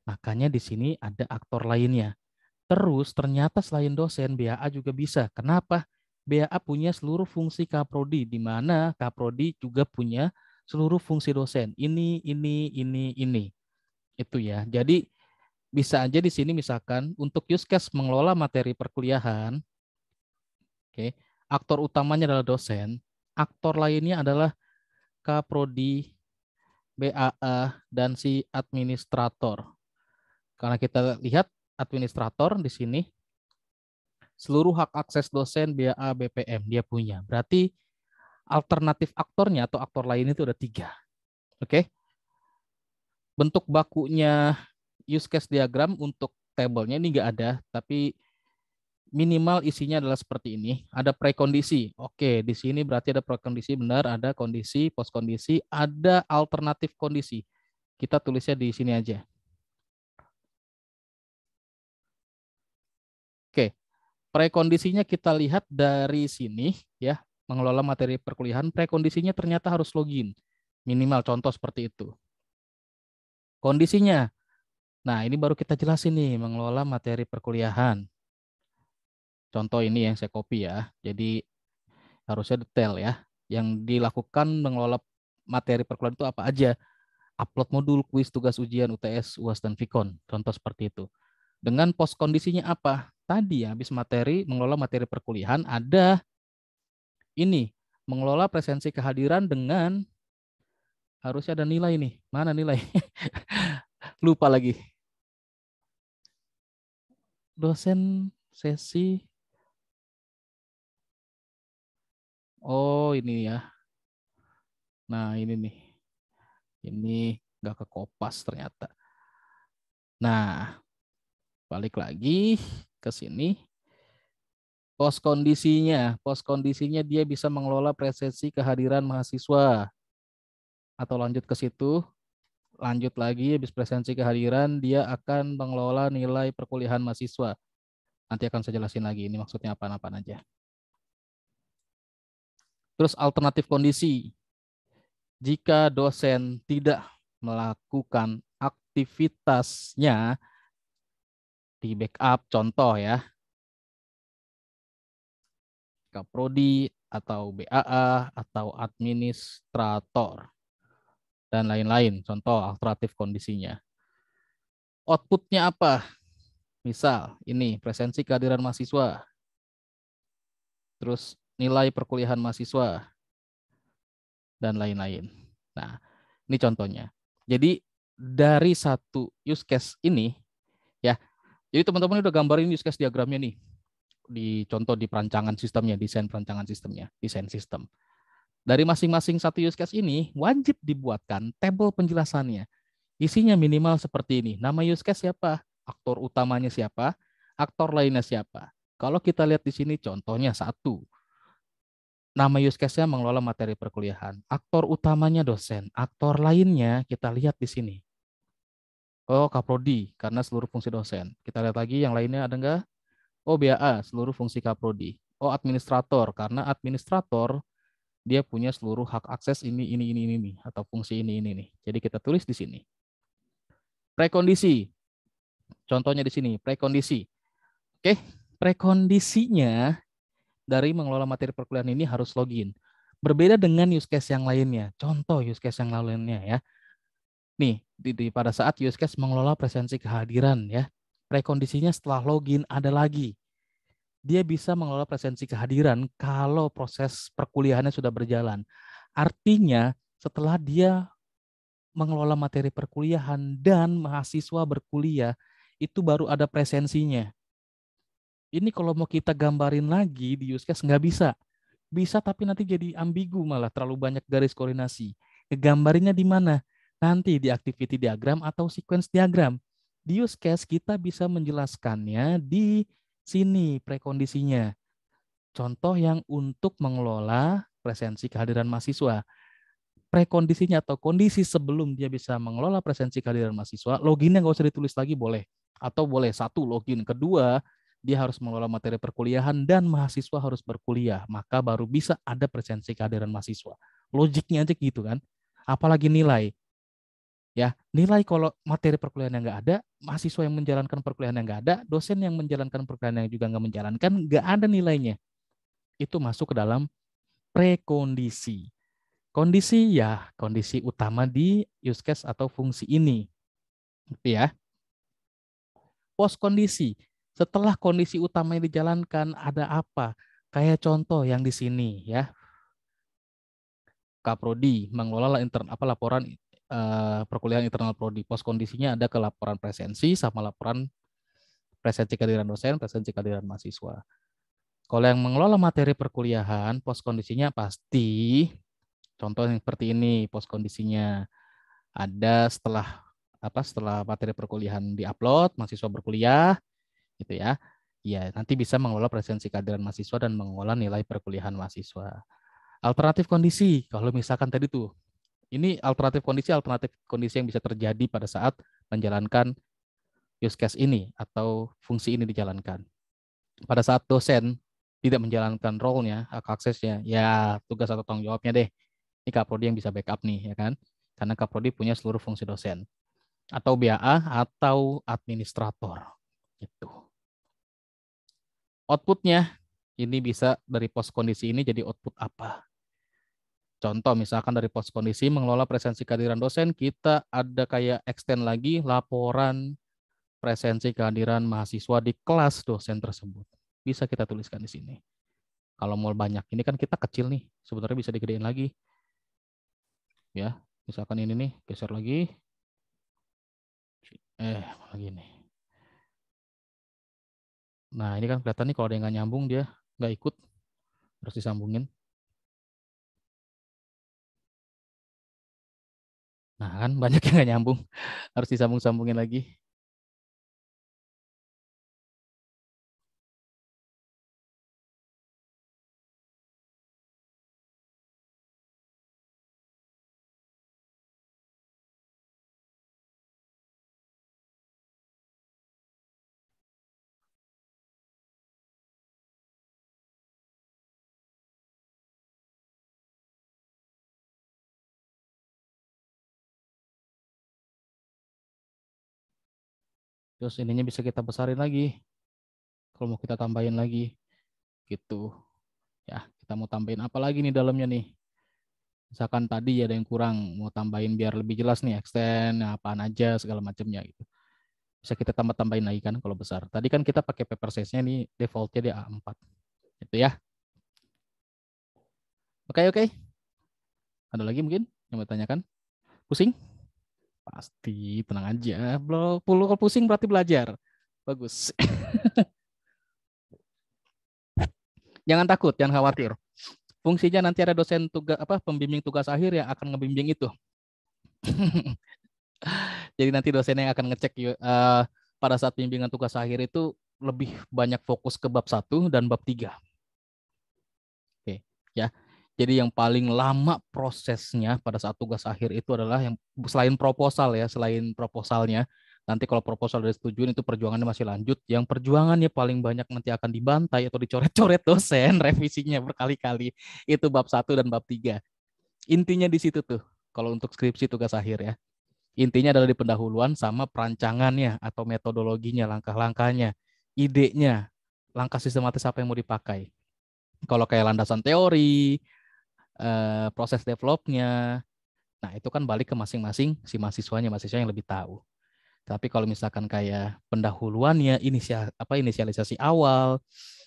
Makanya di sini ada aktor lainnya. Terus ternyata selain dosen, BAA juga bisa. Kenapa? BAA punya seluruh fungsi Kaprodi, di mana Kaprodi juga punya seluruh fungsi dosen. Ini. Itu ya. Jadi bisa aja di sini misalkan untuk use case mengelola materi perkuliahan, oke, aktor utamanya adalah dosen, aktor lainnya adalah Kaprodi, BAA, dan si administrator. Karena kita lihat administrator di sini, seluruh hak akses dosen BAA BPM dia punya. Berarti Alternatif aktornya atau aktor lain itu ada 3. Oke. Bentuk bakunya use case diagram untuk tabelnya ini nggak ada, tapi minimal isinya adalah seperti ini. Ada prekondisi. Oke, di sini berarti ada prekondisi benar, ada kondisi, post kondisi, ada alternatif kondisi. Kita tulisnya di sini aja. Oke, prekondisinya kita lihat dari sini ya, mengelola materi perkuliahan, prekondisinya ternyata harus login. Minimal contoh seperti itu. Kondisinya. Nah, ini baru kita jelasin nih, mengelola materi perkuliahan. Contoh ini yang saya copy ya. Jadi harusnya detail ya. Yang dilakukan mengelola materi perkuliahan itu apa aja? Upload modul, kuis, tugas ujian, UTS, UAS, dan Vkon. Contoh seperti itu. Dengan post kondisinya apa? Tadi ya, habis materi, mengelola materi perkuliahan, ada ini, mengelola presensi kehadiran dengan, harusnya ada nilai nih. Mana nilai? Lupa lagi. Dosen sesi. Oh, ini ya. Nah, ini nih. Ini nggak ke kopas ternyata. Nah, balik lagi ke sini. Pos kondisinya dia bisa mengelola presensi kehadiran mahasiswa. Atau lanjut ke situ, lanjut lagi habis presensi kehadiran, dia akan mengelola nilai perkuliahan mahasiswa. Nanti akan saya jelasin lagi ini maksudnya apa-apa aja. Terus alternatif kondisi. Jika dosen tidak melakukan aktivitasnya di backup, contoh ya, Kaprodi atau BAA atau administrator dan lain-lain. Contoh alternatif kondisinya. Outputnya apa? Misal ini presensi kehadiran mahasiswa, terus nilai perkuliahan mahasiswa dan lain-lain. Nah, ini contohnya. Jadi dari satu use case ini ya. Jadi teman-teman udah gambarin use case diagramnya nih. Di contoh di perancangan sistemnya, desain perancangan sistemnya, desain sistem. Dari masing-masing satu use case ini wajib dibuatkan tabel penjelasannya. Isinya minimal seperti ini. Nama use case siapa? Aktor utamanya siapa? Aktor lainnya siapa? Kalau kita lihat di sini contohnya 1. Nama use case-nya mengelola materi perkuliahan. Aktor utamanya dosen. Aktor lainnya kita lihat di sini. Oh, Kaprodi karena seluruh fungsi dosen. Kita lihat lagi yang lainnya ada enggak? Oh, BAA seluruh fungsi Kaprodi. Oh, administrator karena administrator dia punya seluruh hak akses ini atau fungsi ini nih. Jadi kita tulis di sini. Prekondisi. Contohnya di sini, prekondisi. Oke, prekondisinya dari mengelola materi perkuliahan ini harus login. Berbeda dengan use case yang lainnya. Contoh use case yang lainnya ya. Nih, pada saat use case mengelola presensi kehadiran ya. Prekondisinya setelah login ada lagi. Dia bisa mengelola presensi kehadiran kalau proses perkuliahannya sudah berjalan. Artinya setelah dia mengelola materi perkuliahan dan mahasiswa berkuliah, itu baru ada presensinya. Ini kalau mau kita gambarin lagi di use case nggak bisa. Bisa tapi nanti jadi ambigu malah terlalu banyak garis koordinasi. Gambarinnya di mana? Nanti di activity diagram atau sequence diagram. Di use case kita bisa menjelaskannya di sini prekondisinya. Contoh yang untuk mengelola presensi kehadiran mahasiswa. Prekondisinya atau kondisi sebelum dia bisa mengelola presensi kehadiran mahasiswa, loginnya nggak usah ditulis lagi boleh. Atau boleh 1 login. Kedua, dia harus mengelola materi perkuliahan dan mahasiswa harus berkuliah. Maka baru bisa ada presensi kehadiran mahasiswa. Logiknya aja gitu kan. Apalagi nilai. Ya, nilai kalau materi perkuliahan yang nggak ada, mahasiswa yang menjalankan perkuliahan yang nggak ada, dosen yang menjalankan perkuliahan yang juga nggak menjalankan, nggak ada nilainya. Itu masuk ke dalam prekondisi. Kondisi ya, kondisi utama di use case atau fungsi ini. Ya. Post kondisi. Setelah kondisi utama yang dijalankan ada apa? Kayak contoh yang di sini ya. Kaprodi mengelola laporan perkuliahan internal prodi. Post kondisinya ada ke laporan presensi sama laporan presensi kehadiran dosen, presensi kehadiran mahasiswa. Kalau yang mengelola materi perkuliahan, pos kondisinya pasti contoh yang seperti ini, pos kondisinya ada setelah materi perkuliahan diupload, mahasiswa berkuliah gitu ya. Ya, nanti bisa mengelola presensi kehadiran mahasiswa dan mengelola nilai perkuliahan mahasiswa. Alternatif kondisi, kalau misalkan tadi tuh, ini alternatif kondisi yang bisa terjadi pada saat menjalankan use case ini atau fungsi ini dijalankan. Pada saat dosen tidak menjalankan role-nya, hak aksesnya, ya tugas atau tanggung jawabnya deh. Ini Kaprodi yang bisa backup nih, ya kan? Karena Kaprodi punya seluruh fungsi dosen. Atau BAA atau administrator. Gitu. Outputnya, ini bisa dari pos kondisi ini jadi output apa? Contoh misalkan dari pos kondisi mengelola presensi kehadiran dosen, kita ada kayak extend lagi laporan presensi kehadiran mahasiswa di kelas dosen tersebut. Bisa kita tuliskan di sini. Kalau mau banyak, ini kan kita kecil nih, sebenarnya bisa digedein lagi. Ya, misalkan ini nih, geser lagi. Lagi nih. Nah, ini kan kelihatan nih kalau ada yang nggak nyambung, dia nggak ikut, harus disambungin. Nah, kan banyak yang nggak nyambung, harus disambung-sambungin lagi. Terus ininya bisa kita besarin lagi. Kalau mau kita tambahin lagi, gitu. Ya, kita mau tambahin apa lagi nih dalamnya nih? Misalkan tadi ada yang kurang, mau tambahin biar lebih jelas nih, extend, apaan aja, segala macamnya gitu. Bisa kita tambah-tambahin lagi kan kalau besar. Tadi kan kita pakai paper size-nya nih, defaultnya di A4. Gitu ya. Oke. Ada lagi mungkin yang mau tanyakan? Pusing? Pasti, tenang aja. Kalau pusing berarti belajar. Bagus. Jangan takut, jangan khawatir. Fungsinya nanti ada dosen pembimbing tugas akhir yang akan ngebimbing itu. Jadi nanti dosen yang akan ngecek pada saat bimbingan tugas akhir itu lebih banyak fokus ke bab 1 dan bab 3. Oke, ya. Jadi yang paling lama prosesnya pada saat tugas akhir itu adalah yang selain proposalnya. Nanti kalau proposal sudah disetujui itu perjuangannya masih lanjut. Yang perjuangannya paling banyak nanti akan dibantai atau dicoret-coret dosen, revisinya berkali-kali. Itu bab 1 dan bab 3. Intinya di situ tuh. Kalau untuk skripsi tugas akhir ya. Intinya adalah di pendahuluan sama perancangannya atau metodologinya, langkah-langkahnya, idenya, langkah sistematis apa yang mau dipakai. Kalau kayak landasan teori, proses developnya, nah itu kan balik ke masing-masing si mahasiswa yang lebih tahu. Tapi kalau misalkan kayak pendahuluannya, inisialisasi awal,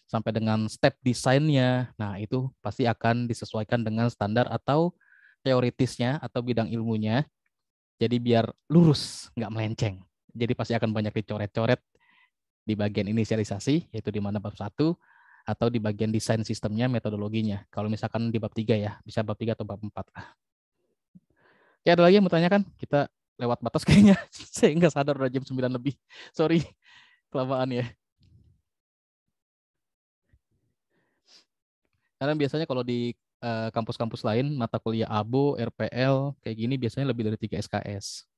sampai dengan step desainnya, nah itu pasti akan disesuaikan dengan standar atau teoritisnya atau bidang ilmunya. Jadi biar lurus, nggak melenceng. Jadi pasti akan banyak dicoret-coret di bagian inisialisasi, yaitu di mana bab 1, atau di bagian desain sistemnya, metodologinya. Kalau misalkan di bab 3 ya, bisa bab 3 atau bab 4 lah. Ya ada lagi yang mau tanyakan? Kita lewat batas kayaknya. Saya nggak sadar udah jam 9 lebih. Sorry, kelamaan ya. Karena biasanya kalau di kampus-kampus lain, mata kuliah ABO, RPL, kayak gini biasanya lebih dari 3 SKS.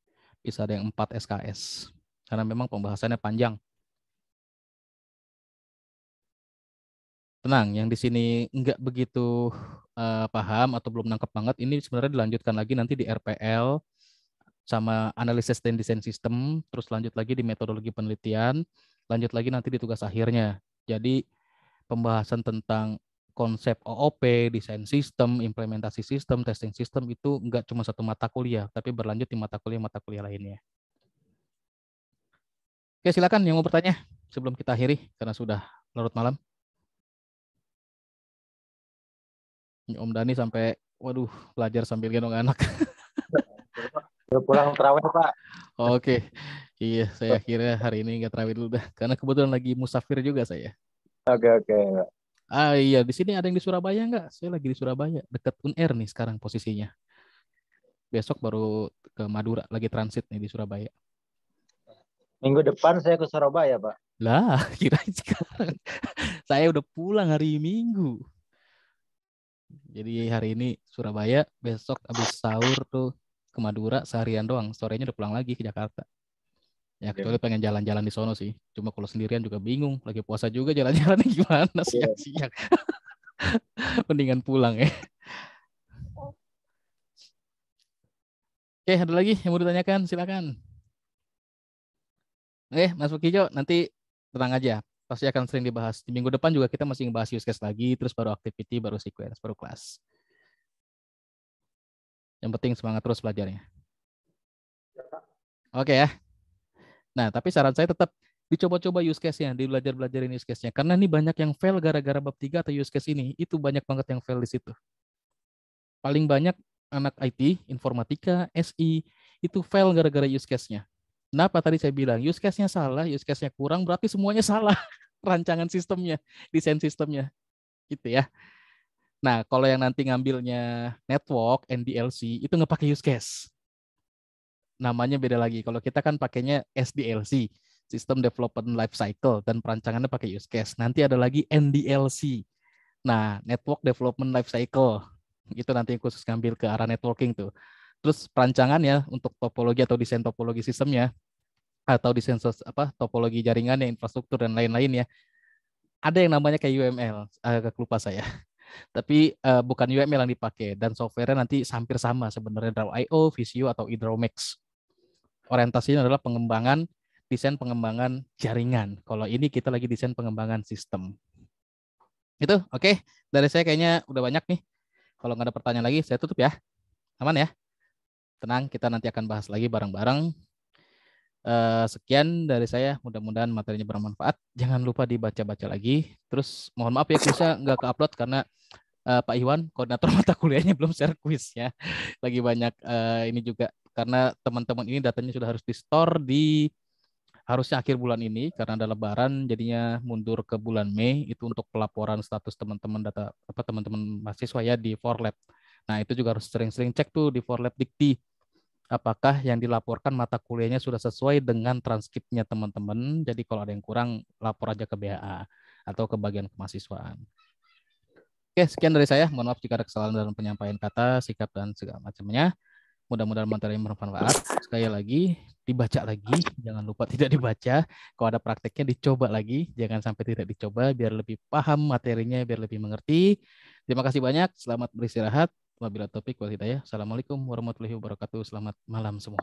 Bisa ada yang 4 SKS. Karena memang pembahasannya panjang. Tenang, yang di sini nggak begitu paham atau belum nangkep banget, ini sebenarnya dilanjutkan lagi nanti di RPL, sama analisis dan desain sistem, terus lanjut lagi di metodologi penelitian, lanjut lagi nanti di tugas akhirnya. Jadi pembahasan tentang konsep OOP, desain sistem, implementasi sistem, testing sistem itu nggak cuma satu mata kuliah, tapi berlanjut di mata kuliah lainnya. Oke, silakan yang mau bertanya sebelum kita akhiri karena sudah larut malam. Om Dani sampai, waduh, belajar sambil gendong anak. Udah pulang terawih, Pak. Oke, iya, saya kira hari ini nggak terawih dulu dah, karena kebetulan lagi musafir juga saya. Oke. Ah iya, di sini ada yang di Surabaya nggak? Saya lagi di Surabaya, dekat UNR nih sekarang posisinya. Besok baru ke Madura, lagi transit nih di Surabaya. Minggu depan saya ke Surabaya, Pak. Lah, kirain sekarang. Saya udah pulang hari Minggu. Jadi hari ini Surabaya, besok habis sahur tuh ke Madura seharian doang. Sorenya udah pulang lagi ke Jakarta. Ya kecuali pengen jalan-jalan di sono sih. Cuma kalau sendirian juga bingung. Lagi puasa juga jalan-jalannya gimana siang-siang. Mendingan pulang ya. Oke, ada lagi yang mau ditanyakan? Silakan. Mas Fukijo, nanti tenang aja. Pasti akan sering dibahas. Di minggu depan juga kita masih ngebahas use case lagi, terus baru activity, baru sequence, baru kelas. Yang penting semangat terus belajarnya. Oke ya. Nah, tapi saran saya tetap dicoba-coba use case-nya, belajar-belajarin use case-nya. Karena ini banyak yang fail gara-gara bab 3 atau use case ini. Itu banyak banget yang fail di situ. Paling banyak anak IT, informatika, SI, itu fail gara-gara use case-nya. Kenapa tadi saya bilang use case-nya salah, use case-nya kurang, berarti semuanya salah. Rancangan sistemnya, desain sistemnya. Gitu ya. Nah, kalau yang nanti ngambilnya network, NDLC, itu nggak pakai use case. Namanya beda lagi. Kalau kita kan pakainya SDLC, System Development Life Cycle, dan perancangannya pakai use case. Nanti ada lagi NDLC. Nah, Network Development Life Cycle. Itu nanti yang khusus ngambil ke arah networking tuh. Terus perancangannya untuk topologi atau desain topologi sistemnya, atau desain topologi jaringannya, infrastruktur, dan lain-lain ya. Ada yang namanya kayak UML, agak lupa saya. Tapi bukan UML yang dipakai, dan software-nya nanti hampir sama sebenarnya, Draw.io, Visio, atau Hydromax. Orientasinya adalah desain pengembangan jaringan. Kalau ini kita lagi desain pengembangan sistem. Itu oke. Dari saya kayaknya udah banyak nih. Kalau nggak ada pertanyaan lagi, saya tutup ya. Aman ya? Tenang, kita nanti akan bahas lagi bareng-bareng. Sekian dari saya, mudah-mudahan materinya bermanfaat. Jangan lupa dibaca-baca lagi. Terus mohon maaf ya kuisnya nggak ke-upload karena Pak Iwan, koordinator mata kuliahnya belum share kuis ya. Lagi banyak ini juga karena teman-teman ini datanya sudah harus di-store harusnya akhir bulan ini karena ada lebaran, jadinya mundur ke bulan Mei itu untuk pelaporan status teman-teman teman-teman mahasiswa ya di Forlab. Nah, itu juga harus sering-sering cek tuh di Forlab Dikti. Apakah yang dilaporkan mata kuliahnya sudah sesuai dengan transkripnya teman-teman. Jadi kalau ada yang kurang, lapor aja ke BHA atau ke bagian kemahasiswaan. Oke, sekian dari saya. Mohon maaf jika ada kesalahan dalam penyampaian kata, sikap, dan segala macamnya. Mudah-mudahan materi yang bermanfaat. Sekali lagi, dibaca lagi. Jangan lupa tidak dibaca. Kalau ada prakteknya, dicoba lagi. Jangan sampai tidak dicoba, biar lebih paham materinya, biar lebih mengerti. Terima kasih banyak. Selamat beristirahat. Wabillahi taufiq wal hidayah. Assalamualaikum warahmatullahi wabarakatuh. Selamat malam semua.